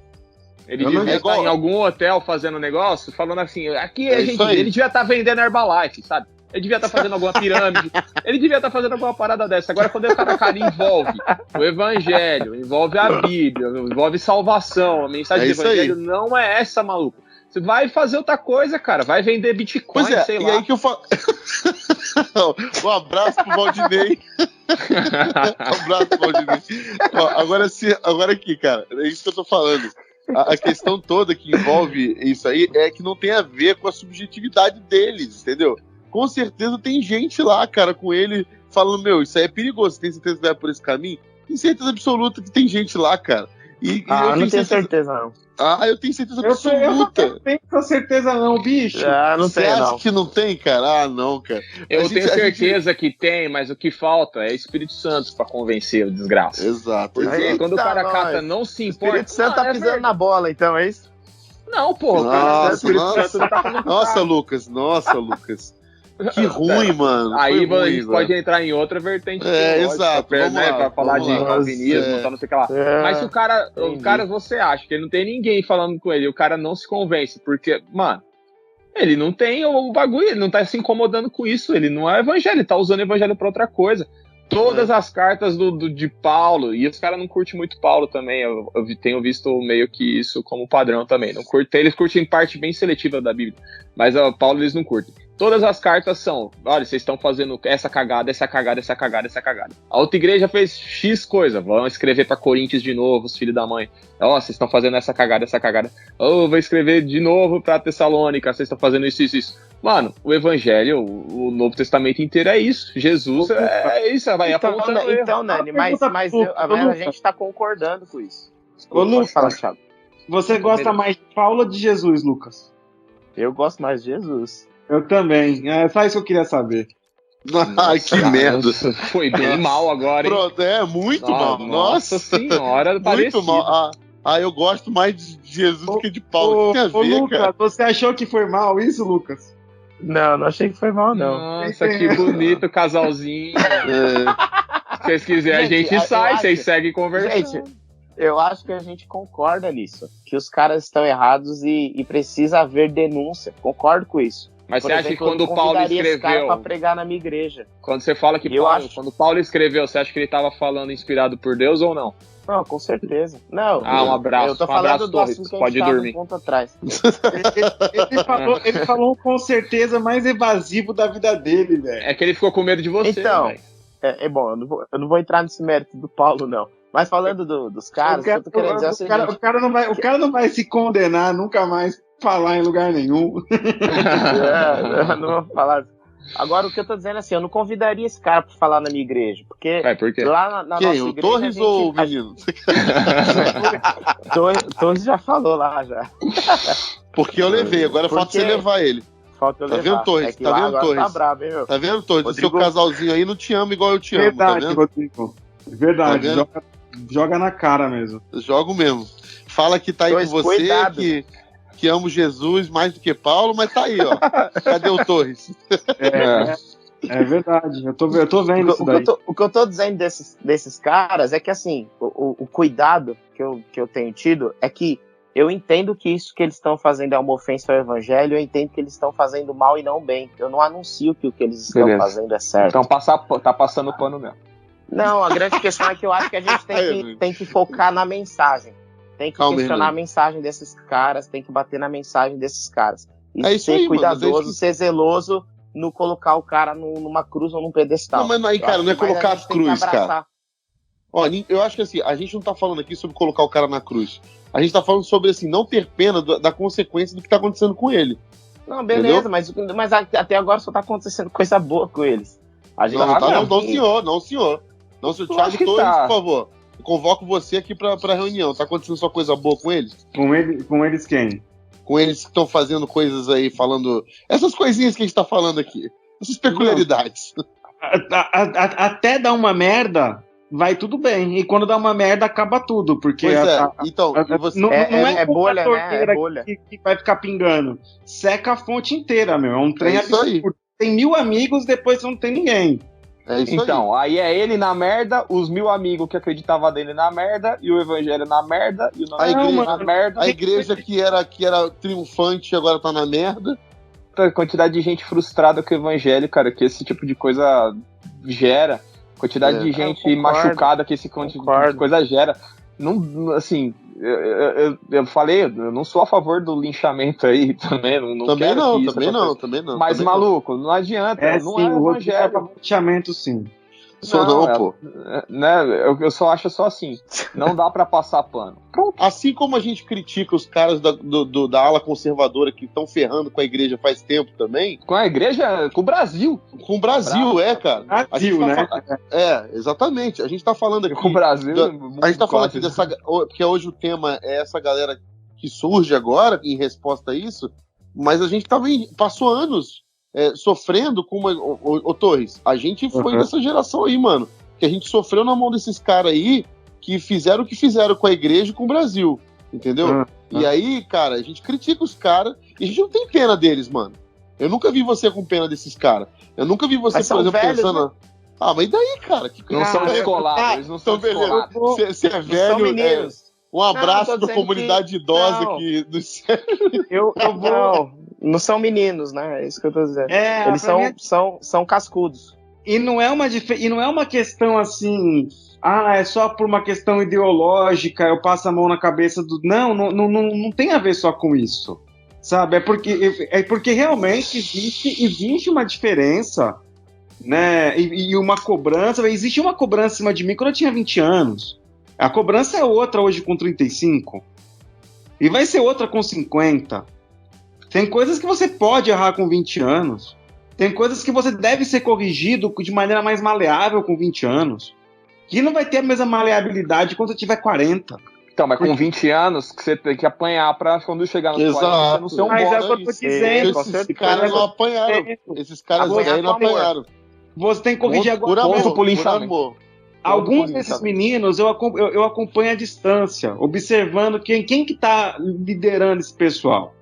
Ele devia estar em algum hotel fazendo negócio, falando assim, aqui a gente... Ele devia estar vendendo Herbalife, sabe? Ele devia estar fazendo alguma pirâmide. Ele devia estar fazendo alguma parada dessa. Agora, quando o cara envolve o evangelho, envolve a Bíblia, envolve salvação, a mensagem do evangelho não é essa, maluco. Você vai fazer outra coisa, cara. Vai vender Bitcoin, sei lá. E aí que eu falo... Um abraço pro Valdinei. Um abraço pro Valdinei. Agora aqui, cara. É isso que eu tô falando. A questão toda que envolve isso aí é que não tem a ver com a subjetividade deles, entendeu? Com certeza tem gente lá, cara, com ele falando, isso aí é perigoso, tem certeza que vai por esse caminho? Tenho certeza absoluta que tem gente lá, cara. Eu não tenho certeza não. Eu tenho certeza absoluta. Eu não tenho certeza não, bicho. Não Você tem, acha não. que não tem, cara? Não, cara. Eu tenho certeza que tem, mas o que falta é Espírito Santo pra convencer o desgraça. Exato. Porque quando o cara cata, não se importa... O Espírito Santo tá pisando na bola, então, é isso? Não, porra. Nossa, Lucas. Que ruim, mano. Aí a gente pode entrar em outra vertente. Exato. Pra falar de calvinismo, não sei o que lá. Mas se o cara, você acha que ele não tem ninguém falando com ele, o cara não se convence, porque, mano, ele não tem o bagulho, ele não tá se incomodando com isso, ele não é evangelho, ele tá usando o evangelho pra outra coisa. Todas as cartas de Paulo, e os caras não curtem muito Paulo também, eu tenho visto meio que isso como padrão também. Não curtem, eles curtem parte bem seletiva da Bíblia, mas Paulo eles não curtem. Todas as cartas são, olha, vocês estão fazendo essa cagada, essa cagada, essa cagada, essa cagada. A outra igreja fez X coisa, vão escrever pra Coríntios de novo, os filhos da mãe. Ó, vocês estão fazendo essa cagada, essa cagada. Ó, vou escrever de novo pra Tessalônica, vocês estão fazendo isso, isso, isso. Mano, o Evangelho, o Novo Testamento inteiro é isso. Jesus é isso, vai apontando erro. Então, Nani, mas a gente tá concordando com isso. Ô, Lucas, falar, Thiago. Você gosta mais de Paulo ou de Jesus, Lucas? Eu gosto mais de Jesus. Eu também. É só isso que eu queria saber. Ai, que merda. Foi bem mal agora, hein? Pronto, muito mal. Nossa senhora, muito parecido. mal. Eu gosto mais de Jesus do que de Paulo. Tem a ver, Lucas, cara. você achou que foi mal isso, Lucas? Não achei que foi mal, não. Nossa, que bonito casalzinho. Se vocês quiserem, a gente sai, vocês seguem conversando. Gente, eu acho que a gente concorda nisso. Que os caras estão errados e precisa haver denúncia. Concordo com isso. Mas você acha que quando o Paulo escreveu... pra pregar na minha igreja. Quando você fala que quando o Paulo escreveu, você acha que ele estava falando inspirado por Deus ou não? Não, com certeza. Não. Um abraço. Eu tô falando do Torres, assunto que pode a gente dormir. um ponto atrás. Ele falou com certeza mais evasivo da vida dele, velho. É que ele ficou com medo de você, então, velho. Bom, eu não vou entrar nesse mérito do Paulo, não. Mas falando dos caras, eu tô querendo dizer o seguinte... O cara não vai se condenar, nunca mais falar em lugar nenhum. Eu não vou falar. Agora, o que eu tô dizendo é assim, eu não convidaria esse cara pra falar na minha igreja, porque por quê? lá na Quem? nossa O igreja... Torres ou o menino? Torres já falou lá, já. Porque eu levei, agora falta você levar ele. Falta eu Tá levar. vendo, Torres? Tá vendo, Torres? Tá Torres? bravo, hein, meu? Tá vendo, Torres? O Rodrigo... seu casalzinho aí não te ama igual eu te Verdade, amo, tá vendo? Rodrigo. Verdade, Tá joga na cara mesmo. Jogo mesmo. Fala que tá aí Torres, com você, cuidado. que amo Jesus mais do que Paulo, mas tá aí, ó. Cadê o Torres? É verdade, eu tô vendo isso daí. O que eu tô dizendo desses caras é que, assim, o cuidado que eu tenho tido é que eu entendo que isso que eles estão fazendo é uma ofensa ao evangelho, eu entendo que eles estão fazendo mal e não bem. Eu não anuncio que o que eles estão fazendo é certo. Então tá passando pano mesmo. Não, a grande questão é que eu acho que a gente tem que focar na mensagem. Tem que questionar a mensagem desses caras, tem que bater na mensagem desses caras. E ser cuidadoso, ser zeloso no colocar o cara numa cruz ou num pedestal. Não, mas aí, cara, não é colocar a cruz, cara. Ó, eu acho que assim, a gente não tá falando aqui sobre colocar o cara na cruz. A gente tá falando sobre, assim, não ter pena da consequência do que tá acontecendo com ele. Não, beleza, mas até agora só tá acontecendo coisa boa com eles. A gente não, senhor. Não, senhor. Thiago Torres, por favor. Eu convoco você aqui pra reunião. Tá acontecendo só coisa boa com eles? Com eles quem? Com eles que estão fazendo coisas aí, falando... Essas coisinhas que a gente tá falando aqui. Essas peculiaridades. Até dar uma merda, vai tudo bem. E quando dá uma merda, acaba tudo. Porque então, não é bolha, né? É bolha. Que vai ficar pingando. Seca a fonte inteira, meu. É um trem absurdo. Tem 1000 amigos, depois não tem ninguém. É isso então, aí é ele na merda, os 1000 amigos que acreditavam dele na merda, e o evangelho na merda, e o na merda. A igreja que era triunfante agora tá na merda. A quantidade de gente frustrada com o evangelho, cara, que esse tipo de coisa gera. Quantidade de gente machucada que esse tipo de coisa gera. Não, assim, eu falei, eu não sou a favor do linchamento aí também. Também não. Mas, também maluco, não adianta. Não sim, é o evangelho. Linchamento, sim. Pô. Né, eu só acho só assim. Não dá pra passar pano. Pronto. Assim como a gente critica os caras da ala conservadora que estão ferrando com a igreja faz tempo também. Com a igreja, com o Brasil. Com o Brasil, cara. Brasil, né? Exatamente. A gente tá falando aqui. Com o Brasil. A gente tá falando aqui dessa. Porque hoje o tema é essa galera que surge agora em resposta a isso. Mas a gente também passou anos sofrendo com uma. Torres, a gente foi dessa geração aí, mano. Que a gente sofreu na mão desses caras aí que fizeram o que fizeram com a igreja e com o Brasil. Entendeu? E aí, cara, a gente critica os caras e a gente não tem pena deles, mano. Eu nunca vi você com pena desses caras. Eu nunca vi você, por exemplo, pensando. Né? Mas e daí, cara? Não são descolados, eles não são descolados. Você é velho. São meninos. Um abraço pra comunidade idosa que nos Não são meninos, né? É isso que eu tô dizendo. Eles são cascudos. E não é uma questão assim, é só por uma questão ideológica, eu passo a mão na cabeça do... Não tem a ver só com isso. sabe? É porque realmente existe uma diferença, né? E uma cobrança. Existe uma cobrança em cima de mim quando eu tinha 20 anos. A cobrança é outra hoje com 35. E vai ser outra com 50. Tem coisas que você pode errar com 20 anos. Tem coisas que você deve ser corrigido de maneira mais maleável com 20 anos. Que não vai ter a mesma maleabilidade quando você tiver 40. Então, mas com 20 anos, que você tem que apanhar pra quando chegar nos 40, você não ser um mas bosta. é o que eu tô dizendo. Esses caras não apanharam. Esses caras aí não apanharam. Você tem que corrigir agora. Ponto pro linchamento. Alguns desses meninos eu acompanho à distância, observando quem que tá liderando esse pessoal.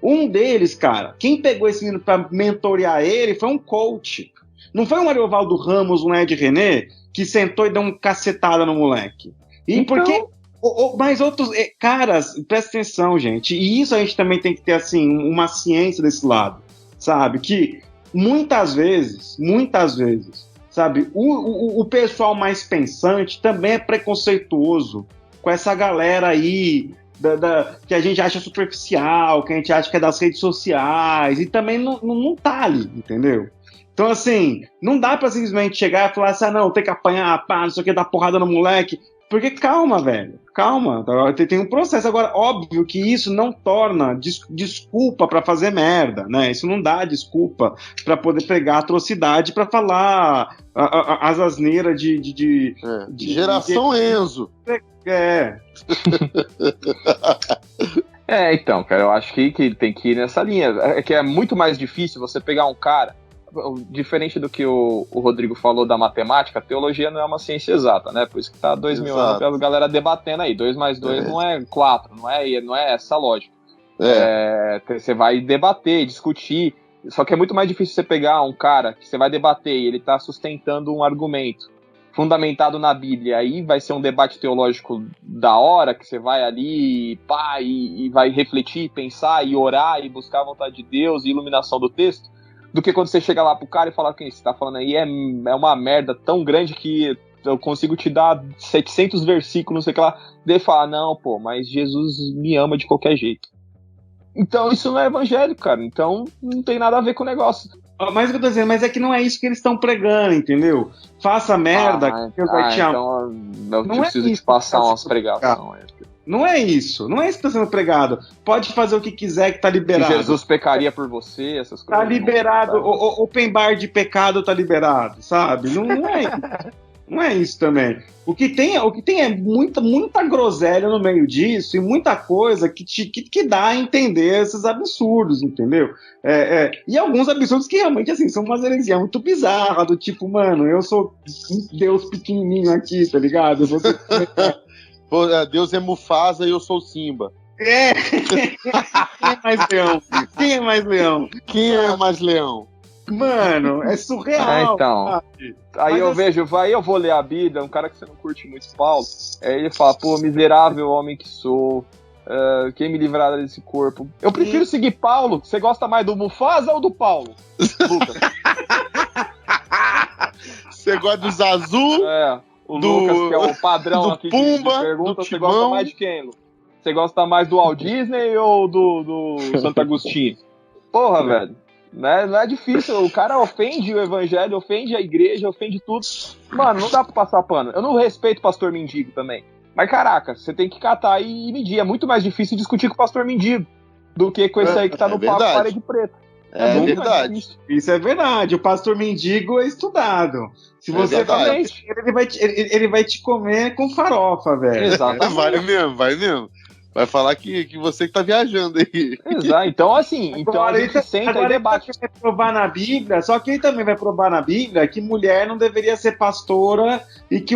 Um deles, cara, quem pegou esse menino pra mentorear ele foi um coach. Não foi um Ariovaldo Ramos, um Ed René, que sentou e deu uma cacetada no moleque. E então... porque... Mas outros... Caras, presta atenção, gente. E isso a gente também tem que ter, assim, uma ciência desse lado. Sabe? Que muitas vezes, sabe? O pessoal mais pensante também é preconceituoso com essa galera aí... que a gente acha superficial, que a gente acha que é das redes sociais, e também não tá ali, entendeu? Então, assim, não dá pra simplesmente chegar e falar assim, não, tem que apanhar, pá, não sei o que, dar porrada no moleque, porque calma, velho, calma, tem um processo. Agora, óbvio que isso não torna desculpa pra fazer merda, né? Isso não dá desculpa pra poder pegar atrocidade pra falar as asneiras de geração Enzo. Então, cara, eu acho que tem que ir nessa linha. É que é muito mais difícil você pegar um cara, diferente do que o Rodrigo falou da matemática, a teologia não é uma ciência exata, né? Por isso que tá 2000 anos a galera debatendo aí. 2 mais 2 não é 4, não é essa lógica. Você vai debater, discutir, só que é muito mais difícil você pegar um cara que você vai debater e ele tá sustentando um argumento fundamentado na Bíblia, aí vai ser um debate teológico da hora, que você vai ali, pá, e vai refletir, pensar, e orar, e buscar a vontade de Deus, e iluminação do texto, do que quando você chega lá pro cara e fala que você tá falando aí é uma merda tão grande que eu consigo te dar 700 versículos, não sei o que lá, daí ele fala, não, pô, mas Jesus me ama de qualquer jeito. Então isso não é evangelho, cara, então não tem nada a ver com o negócio. Mas o que eu tô dizendo, mas é que não é isso que eles estão pregando, entendeu? Faça merda, que Deus vai te amar. Então eu preciso te passar umas pregações. Não é isso que está sendo pregado. Pode fazer o que quiser que tá liberado. Que Jesus pecaria por você, essas coisas. Tá liberado, o open bar de pecado tá liberado, sabe? Não é isso. Não é isso também. O que tem é muita groselha no meio disso e muita coisa que dá a entender esses absurdos, entendeu? E alguns absurdos que realmente assim, são umas heresias muito bizarras, do tipo, mano, eu sou um Deus pequenininho aqui, tá ligado? Deus é Mufasa e eu sou Simba. Quem é mais leão? Quem é mais leão? Quem é mais leão? Mano, é surreal. Então. Sabe? Aí eu vou ler a Bíblia, um cara que você não curte muito, Paulo. Aí ele fala, pô, miserável homem que sou, quem me livrará desse corpo? Eu prefiro seguir Paulo. Você gosta mais do Mufasa ou do Paulo? Lucas. Você gosta do Zazu? O Lucas, que é o padrão aqui Pumba, de pergunta, do você gosta mais de quem, Lu? Você gosta mais do Walt Disney ou do Santo Agostinho? Porra, velho. Né? Não é difícil, o cara ofende o evangelho, ofende a igreja, ofende tudo. Mano, não dá pra passar pano. Eu não respeito o pastor mendigo também. Mas caraca, você tem que catar e medir. É muito mais difícil discutir com o pastor mendigo do que com esse aí que tá no papo parede preta. É verdade. Isso é verdade. O pastor mendigo é estudado. Se você ele vai te comer com farofa, velho. Exatamente. Vai mesmo. Vai falar que você que tá viajando aí. Exato. Então, assim, a gente senta e debate. Ele vai provar na Bíblia, só que ele também vai provar na Bíblia que mulher não deveria ser pastora e que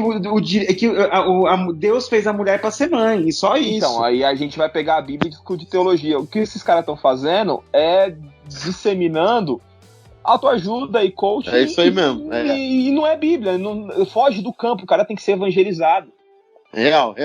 Deus fez a mulher para ser mãe, e só isso. Então, aí a gente vai pegar a Bíblia e discutir teologia. O que esses caras estão fazendo é disseminando autoajuda e coaching. É isso aí mesmo. E não é Bíblia, não, foge do campo, o cara tem que ser evangelizado. Real.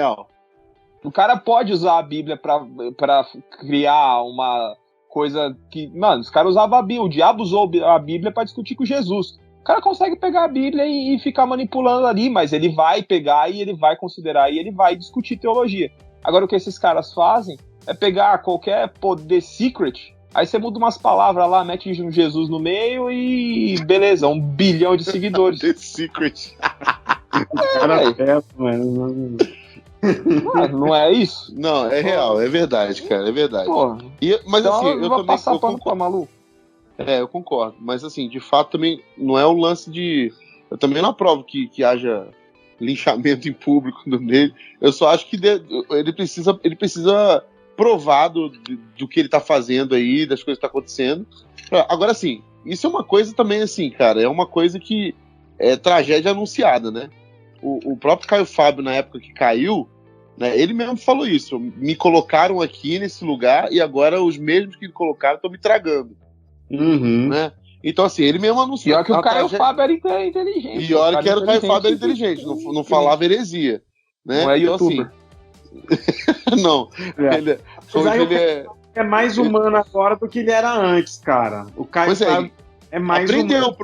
O cara pode usar a Bíblia pra criar uma coisa que... Mano, os caras usavam a Bíblia. O diabo usou a Bíblia pra discutir com Jesus. O cara consegue pegar a Bíblia e ficar manipulando ali, mas ele vai pegar e ele vai considerar e ele vai discutir teologia. Agora, o que esses caras fazem é pegar qualquer poder secret, aí você muda umas palavras lá, mete um Jesus no meio e beleza, 1 bilhão de seguidores. The Secret. Mano. Não é isso? Não, é real, é verdade, cara, é verdade. Porra. Mas Então assim, eu vou também passar pano pra maluco. eu concordo. Mas assim, de fato também não é um lance de. Eu também não aprovo que haja linchamento em público dele. Eu só acho que ele precisa provar do que ele tá fazendo aí, das coisas que tá acontecendo. Agora, assim, isso é uma coisa também, assim, cara, é uma coisa que é tragédia anunciada, né? O próprio Caio Fábio, na época que caiu, né, ele mesmo falou isso. Me colocaram aqui nesse lugar e agora os mesmos que me colocaram estão me tragando. Uhum. Né? Então, assim, ele mesmo anunciou. Pior que o Caio Fábio era inteligente. Pior que era o Caio Fábio era inteligente, não falava heresia. Né? Não é então, youtuber. Assim, não. É. Hoje ele é mais humano agora do que ele era antes, cara. O Caio Fábio é mais aprendeu, humano.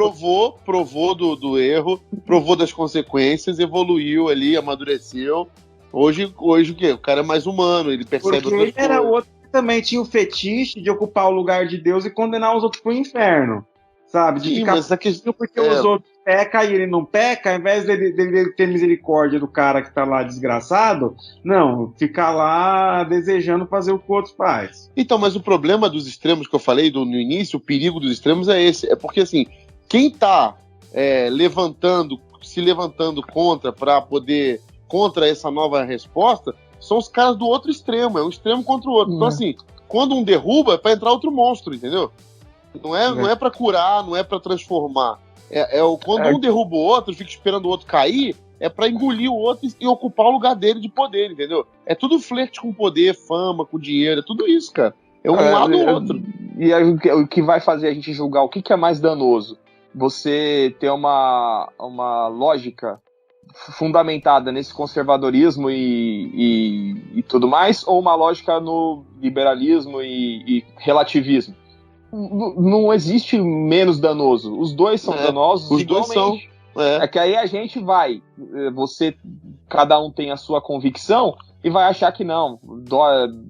provou do erro, provou das consequências, evoluiu ali, amadureceu. Hoje o quê? O cara é mais humano, ele percebe Porque ele era outro que também tinha o fetiche de ocupar o lugar de Deus e condenar os outros pro inferno. Sabe? De ficar mas porque os outros pecam e ele não peca, ao invés dele ter misericórdia do cara que tá lá desgraçado, não, ficar lá desejando fazer o que o outro faz. Então, mas o problema dos extremos que eu falei no início, o perigo dos extremos é esse. É porque, assim, quem tá se levantando contra essa nova resposta, são os caras do outro extremo, é um extremo contra o outro. Então, assim, quando um derruba, é pra entrar outro monstro, entendeu? Não é para curar, não é para transformar. Quando um derruba o outro, fica esperando o outro cair, é para engolir o outro e ocupar o lugar dele de poder, entendeu? É tudo flerte com poder, fama, com dinheiro, é tudo isso, cara. É um lado ou outro. E aí, o que vai fazer a gente julgar o que é mais danoso? Você ter uma lógica fundamentada nesse conservadorismo e tudo mais, ou uma lógica no liberalismo e relativismo? Não existe menos danoso. Os dois são danosos os igualmente. Dois são. É que aí a gente vai. Cada um tem a sua convicção e vai achar que não.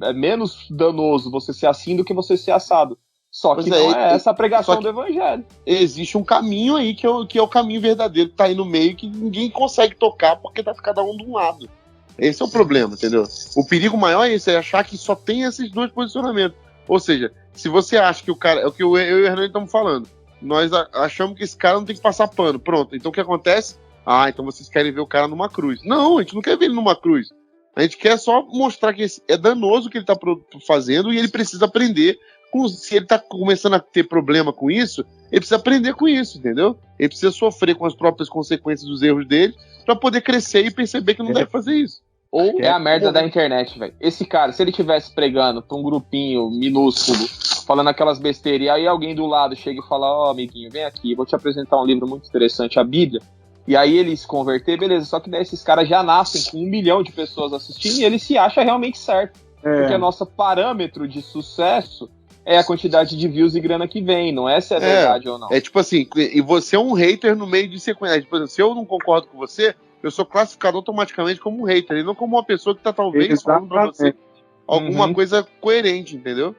É menos danoso você ser assim do que você ser assado. Só que não é essa a pregação do evangelho. Existe um caminho aí que é o caminho verdadeiro, que tá aí no meio, que ninguém consegue tocar porque tá cada um de um lado. Esse é o problema, entendeu? O perigo maior é esse, é achar que só tem esses dois posicionamentos. Ou seja, se você acha que o cara... É o que eu e o Hernani estamos falando. Nós achamos que esse cara não tem que passar pano. Pronto, então o que acontece? Então vocês querem ver o cara numa cruz. Não, a gente não quer ver ele numa cruz. A gente quer só mostrar que é danoso o que ele está fazendo e ele precisa aprender. Se ele está começando a ter problema com isso, ele precisa aprender com isso, entendeu? Ele precisa sofrer com as próprias consequências dos erros dele para poder crescer e perceber que não deve fazer isso. Ou é a merda da internet, velho. Esse cara, se ele tivesse pregando pra um grupinho minúsculo, falando aquelas besteiras, e aí alguém do lado chega e fala, amiguinho, vem aqui, vou te apresentar um livro muito interessante, a Bíblia, e aí ele se converter, beleza, só que daí esses caras já nascem com 1 milhão de pessoas assistindo e ele se acha realmente certo. Porque nosso parâmetro de sucesso é a quantidade de views e grana que vem, não é se é verdade ou não. É tipo assim, e você é um hater no meio de sequência. Tipo, se eu não concordo com você, eu sou classificado automaticamente como um hater, e não como uma pessoa que tá talvez falando pra você alguma coisa coerente, entendeu?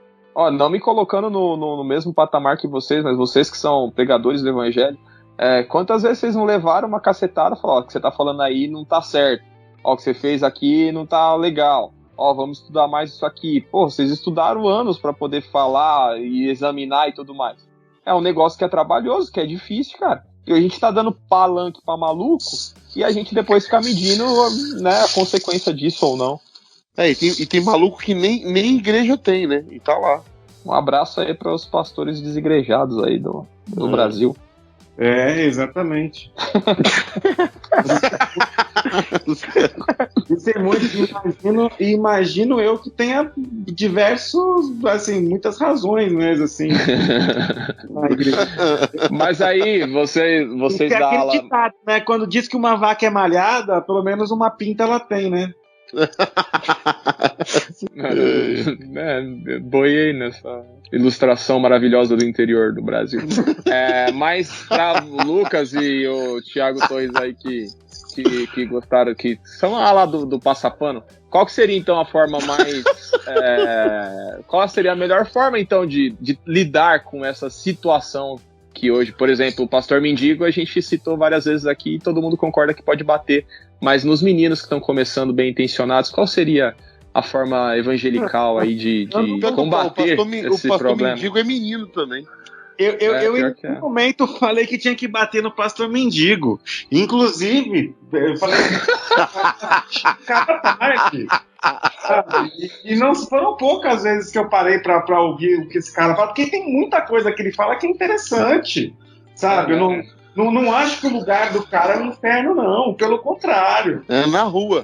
Não me colocando no mesmo patamar que vocês, mas vocês que são pregadores do evangelho, quantas vezes vocês não levaram uma cacetada e falaram, o que você tá falando aí não tá certo, o que você fez aqui não tá legal, vamos estudar mais isso aqui. Pô, vocês estudaram anos pra poder falar e examinar e tudo mais. É um negócio que é trabalhoso, que é difícil, cara. E a gente tá dando palanque pra maluco e a gente depois fica medindo, né, a consequência disso ou não. E tem maluco que nem igreja tem, né? E tá lá. Um abraço aí para os pastores desigrejados aí do Brasil. Exatamente. Isso é muito. Imagino eu que tenha diversos, assim, muitas razões mesmo, assim. Na igreja. Mas aí, vocês dão aula... ditado, né? Quando diz que uma vaca é malhada, pelo menos uma pinta ela tem, né? Boiei nessa ilustração maravilhosa do interior do Brasil. Mas para o Lucas e o Thiago Torres aí que gostaram, que são lá do Passapano, qual que seria então a forma mais... qual seria a melhor forma então de lidar com essa situação que hoje, por exemplo, o pastor mendigo a gente citou várias vezes aqui e todo mundo concorda que pode bater, mas nos meninos que estão começando bem intencionados, qual seria a forma evangelical aí de combater esse problema? O pastor mendigo é menino também. Eu em um momento falei que tinha que bater no pastor mendigo. Inclusive, eu falei cada parte. E não foram poucas vezes que eu parei pra ouvir o que esse cara fala, porque tem muita coisa que ele fala que é interessante, sabe? Eu não acho que o lugar do cara é um inferno, não. Pelo contrário. É na rua.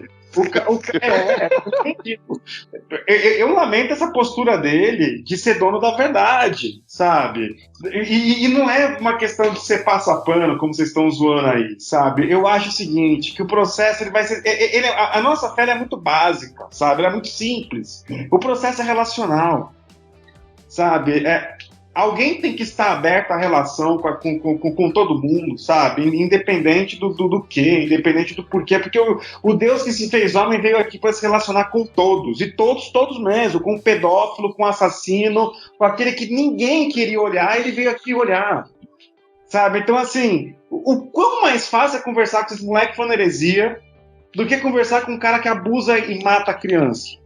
Eu lamento essa postura dele de ser dono da verdade, sabe? E não é uma questão de ser passa-pano, como vocês estão zoando aí, sabe? Eu acho o seguinte, que o processo ele vai ser... a nossa fé é muito básica, sabe? Ela é muito simples. O processo é relacional, sabe? Alguém tem que estar aberto à relação com todo mundo, sabe? Independente do quê, independente do porquê. Porque o Deus que se fez homem veio aqui para se relacionar com todos. E todos mesmo. Com o pedófilo, com o assassino, com aquele que ninguém queria olhar, ele veio aqui olhar. Sabe? Então, assim, o quão mais fácil é conversar com esses moleques falando heresia do que conversar com um cara que abusa e mata a criança.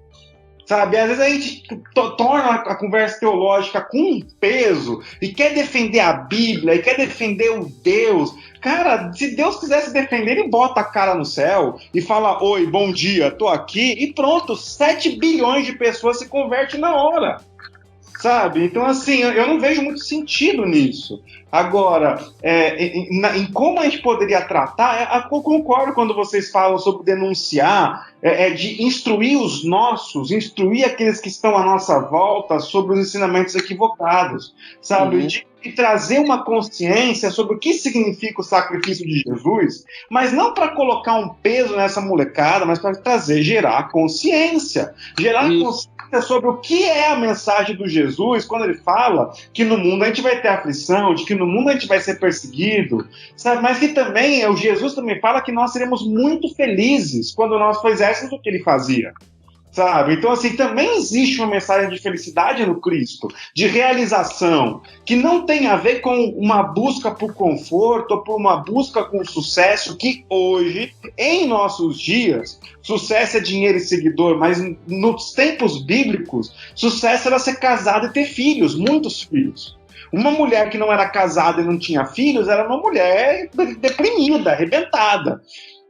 Sabe, às vezes a gente torna a conversa teológica com peso e quer defender a Bíblia e quer defender o Deus. Cara, se Deus quisesse defender, ele bota a cara no céu e fala, oi, bom dia, tô aqui, e pronto, 7 bilhões de pessoas se convertem na hora. Sabe? Então, assim, eu não vejo muito sentido nisso. Agora, em como a gente poderia tratar, eu concordo quando vocês falam sobre denunciar, de instruir os nossos, instruir aqueles que estão à nossa volta sobre os ensinamentos equivocados, sabe? Uhum. De trazer uma consciência sobre o que significa o sacrifício de Jesus, mas não para colocar um peso nessa molecada, mas para gerar consciência. Gerar consciência sobre o que é a mensagem do Jesus quando ele fala que no mundo a gente vai ter aflição, de que no mundo a gente vai ser perseguido, sabe? Mas que também, o Jesus também fala que nós seremos muito felizes quando nós fizéssemos o que ele fazia, sabe? Então, assim, também existe uma mensagem de felicidade no Cristo, de realização, que não tem a ver com uma busca por conforto ou por uma busca com sucesso, que hoje, em nossos dias, sucesso é dinheiro e seguidor, mas nos tempos bíblicos, sucesso era ser casado e ter filhos, muitos filhos. Uma mulher que não era casada e não tinha filhos era uma mulher deprimida, arrebentada.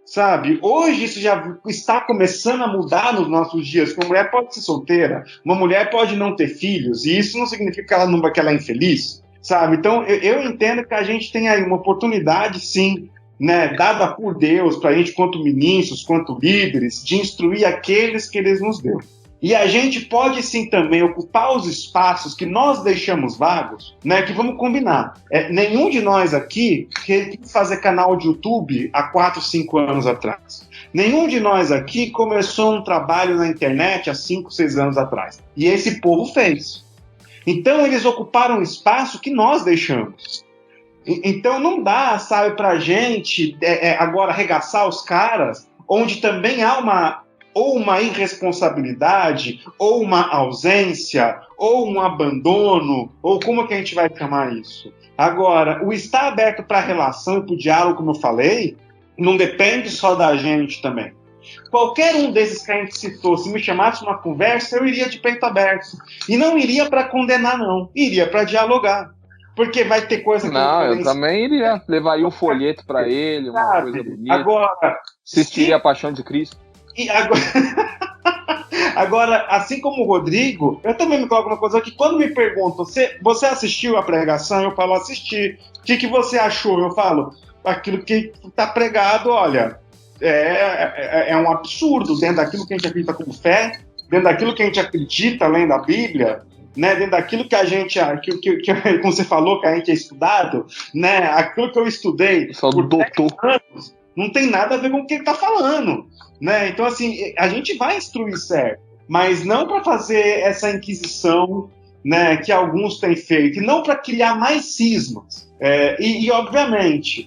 Sabe? Hoje isso já está começando a mudar nos nossos dias. Uma mulher pode ser solteira, uma mulher pode não ter filhos, e isso não significa que ela é infeliz, sabe? Então eu entendo que a gente tem aí uma oportunidade, sim, né, dada por Deus para a gente, quanto ministros, quanto líderes, de instruir aqueles que Ele nos deu. E a gente pode sim também ocupar os espaços que nós deixamos vagos, né? Que vamos combinar. Nenhum de nós aqui quis fazer canal de YouTube há 4, 5 anos atrás. Nenhum de nós aqui começou um trabalho na internet há 5, 6 anos atrás. E esse povo fez. Então eles ocuparam um espaço que nós deixamos. Então não dá, sabe, pra gente agora arregaçar os caras, onde também há uma irresponsabilidade, ou uma ausência, ou um abandono, ou como que a gente vai chamar isso? Agora, o estar aberto para a relação e para o diálogo, como eu falei, não depende só da gente também. Qualquer um desses que a gente citou, se me chamasse uma conversa, eu iria de peito aberto. E não iria para condenar, não. Iria para dialogar. Porque vai ter coisa que... Não, eu também iria. Levaria um folheto para ele, uma coisa bonita. Agora... Assistiria a Paixão de Cristo. E agora, assim como o Rodrigo, eu também me coloco uma coisa que quando me perguntam, você assistiu a pregação? Eu falo, assisti. O que você achou? Eu falo, aquilo que está pregado, olha, é um absurdo dentro daquilo que a gente acredita como fé, dentro daquilo que a gente acredita além da Bíblia, né, dentro daquilo que a gente, como você falou, que a gente é estudado, né, aquilo que eu estudei por 10 anos, não tem nada a ver com o que ele está falando, né? Então, assim, a gente vai instruir certo, mas não para fazer essa inquisição, né, que alguns têm feito, e não para criar mais cismas. E obviamente,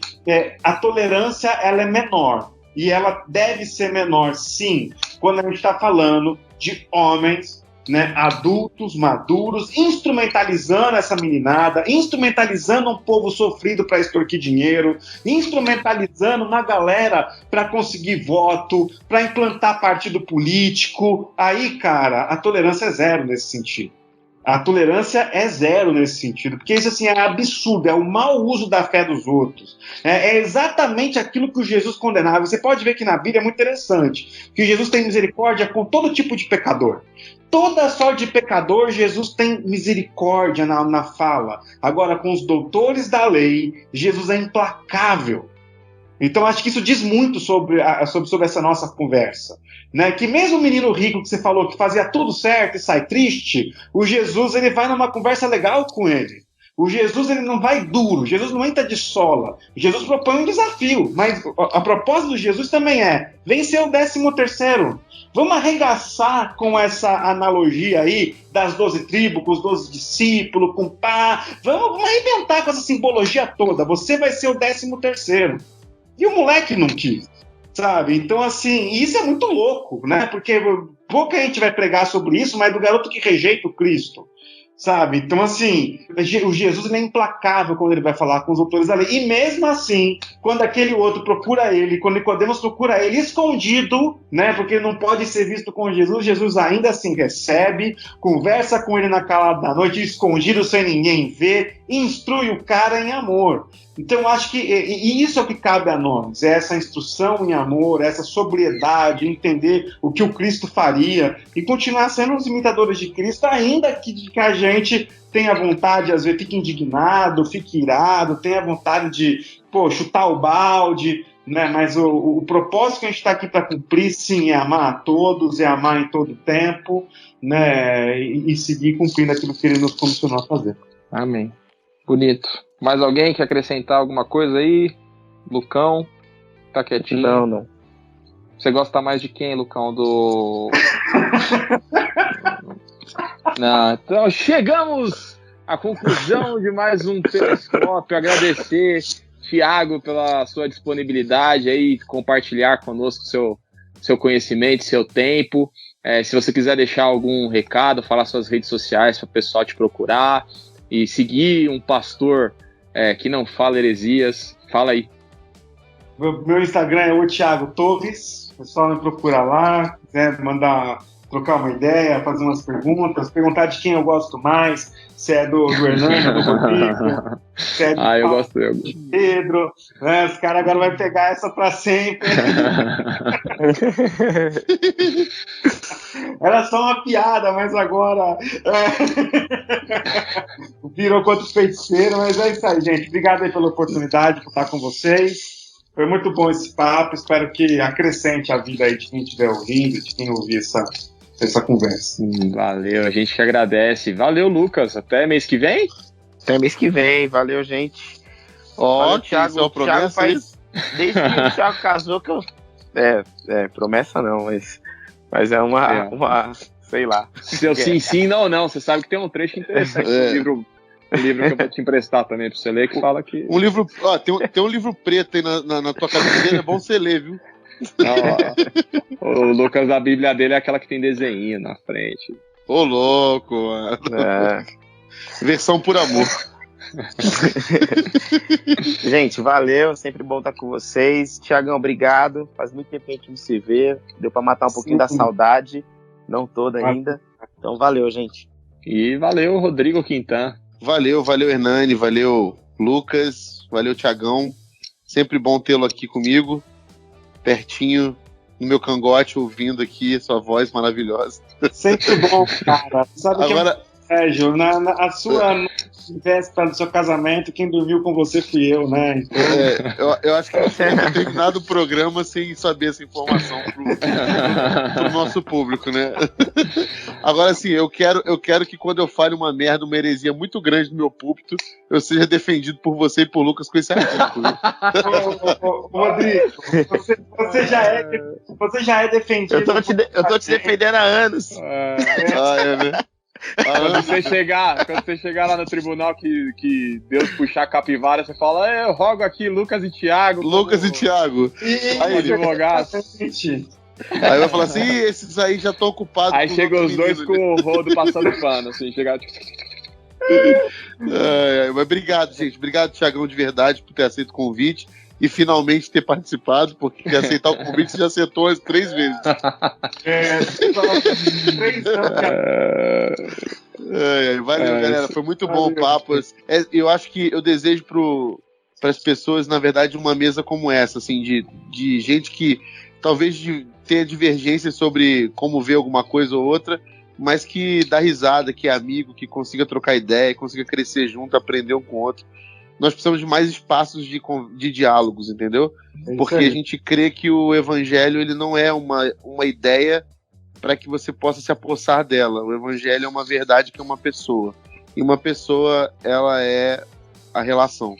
a tolerância ela é menor, e ela deve ser menor, sim, quando a gente está falando de homens, né, adultos, maduros, instrumentalizando essa meninada, instrumentalizando um povo sofrido para extorquir dinheiro, instrumentalizando uma galera para conseguir voto, para implantar partido político. Aí, cara, a tolerância é zero nesse sentido. A tolerância é zero nesse sentido, porque isso assim, é absurdo, é o mau uso da fé dos outros. É exatamente aquilo que o Jesus condenava. Você pode ver que na Bíblia é muito interessante, que Jesus tem misericórdia com todo tipo de pecador. Toda sorte de pecador, Jesus tem misericórdia na fala. Agora, com os doutores da lei, Jesus é implacável. Então, acho que isso diz muito sobre essa nossa conversa. Né? Que mesmo o menino rico que você falou que fazia tudo certo e sai triste, o Jesus ele vai numa conversa legal com ele. O Jesus ele não vai duro, Jesus não entra de sola. Jesus propõe um desafio, mas a proposta do Jesus também é vencer o 13º. Vamos arregaçar com essa analogia aí das 12 tribos, com os 12 discípulos, com pá. Vamos arrebentar com essa simbologia toda. Você vai ser o 13º. E o moleque não quis, sabe? Então, assim, isso é muito louco, né? Porque pouca gente vai pregar sobre isso, mas do garoto que rejeita o Cristo, sabe? Então, assim, o Jesus ele é implacável quando ele vai falar com os autores da lei. E mesmo assim, quando aquele outro procura ele, quando Nicodemos procura ele escondido, né? Porque não pode ser visto com Jesus, Jesus ainda assim recebe, conversa com ele na calada da noite, escondido, sem ninguém ver, instrui o cara em amor. Então, eu acho que e isso é o que cabe a nós, é essa instrução em amor, essa sobriedade, entender o que o Cristo faria e continuar sendo os imitadores de Cristo, ainda que a gente tenha vontade, às vezes fique indignado, fique irado, tenha vontade de chutar o balde, né? Mas o propósito que a gente está aqui para cumprir, sim, é amar a todos, é amar em todo tempo, né? E seguir cumprindo aquilo que ele nos comissionou a fazer. Amém. Bonito. Mais alguém quer acrescentar alguma coisa aí? Lucão? Tá quietinho? Não. Você gosta mais de quem, Lucão? Não, então chegamos à conclusão de mais um Periscópio. Agradecer, Thiago, pela sua disponibilidade aí, compartilhar conosco seu conhecimento, seu tempo. Se você quiser deixar algum recado, falar suas redes sociais para o pessoal te procurar e seguir um pastor que não fala heresias, fala aí. Meu Instagram é o Thiago Torres, o pessoal me procura lá, quiser trocar uma ideia, fazer umas perguntas, perguntar de quem eu gosto mais, se é do Hernando, do Rodrigo, se é do Pedro, né? Os caras agora vão pegar essa pra sempre. Era só uma piada, mas agora virou contra os feiticeiros, mas é isso aí, gente. Obrigado aí pela oportunidade por estar com vocês. Foi muito bom esse papo, espero que acrescente a vida aí de quem estiver ouvindo, de quem ouvir essa conversa. Valeu, a gente que agradece. Valeu, Lucas. Até mês que vem? Até mês que vem. Valeu, gente. Thiago, o Thiago faz... Desde que o Thiago casou que eu... promessa não, mas é uma sei lá. Seu sim, não. Você sabe que tem um trecho interessante do livro que eu vou te emprestar também pra você ler, que fala que... Um livro... tem um livro preto aí na tua cabeceira, é bom você ler, viu? O Lucas, a Bíblia dele é aquela que tem desenho na frente. Ô, louco, mano. Versão por amor. Gente, valeu, sempre bom estar com vocês. Tiagão, obrigado. Faz muito tempo que a gente não se vê. Deu pra matar um pouquinho da saudade. Não toda ainda. Então valeu, gente. E valeu, Rodrigo Quintan. Valeu, Hernani, valeu, Lucas, valeu, Tiagão. Sempre bom tê-lo aqui comigo, pertinho, no meu cangote, ouvindo aqui sua voz maravilhosa. Sempre bom, cara. Sabe Ju, a sua véspera do seu casamento, quem dormiu com você fui eu, né? Eu acho que a gente tem terminado o programa sem saber essa informação pro nosso público, né? Agora, assim, eu quero que quando eu fale uma merda, uma heresia muito grande no meu púlpito, eu seja defendido por você e por Lucas com esse artigo. Rodrigo, você já é defendido. Eu tô te defendendo há anos. Quando você chegar lá no tribunal que Deus puxar a capivara, você fala, eu rogo aqui Lucas e Thiago. Aí, advogado. Aí vai falar assim, esses aí já estão ocupados. Aí chega os dois com o rodo passando pano, assim, chegar. Mas obrigado, gente. Obrigado, Thiagão, de verdade, por ter aceito o convite e finalmente ter participado, porque aceitar o convite você já aceitou as 3 vezes. 3 anos. Valeu, galera. Foi muito bom o papo. Eu acho que eu desejo para as pessoas, na verdade, uma mesa como essa, assim, de gente que talvez tenha divergências sobre como ver alguma coisa ou outra, mas que dá risada, que é amigo, que consiga trocar ideia, consiga crescer junto, aprender um com o outro. Nós precisamos de mais espaços de diálogos, entendeu? Porque a gente crê que o evangelho ele não é uma ideia para que você possa se apossar dela. O evangelho é uma verdade que é uma pessoa. E uma pessoa, ela é a relação.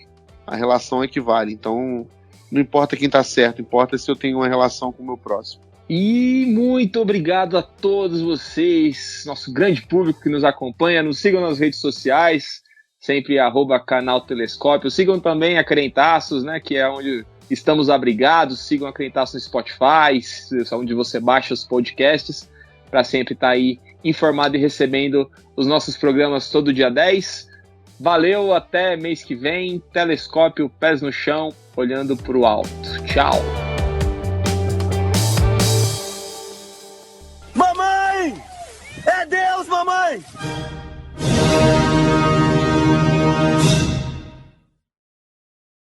A relação equivale. Então, não importa quem está certo, importa se eu tenho uma relação com o meu próximo. E muito obrigado a todos vocês, nosso grande público que nos acompanha. Nos sigam nas redes sociais, sempre @canal Telescópio. Sigam também a Crentaços, né, que é onde estamos abrigados. Sigam a Crentaços no Spotify, onde você baixa os podcasts, para sempre estar aí informado e recebendo os nossos programas todo dia 10. Valeu, até mês que vem. Telescópio, pés no chão, olhando para o alto. Tchau. Mamãe! É Deus, mamãe!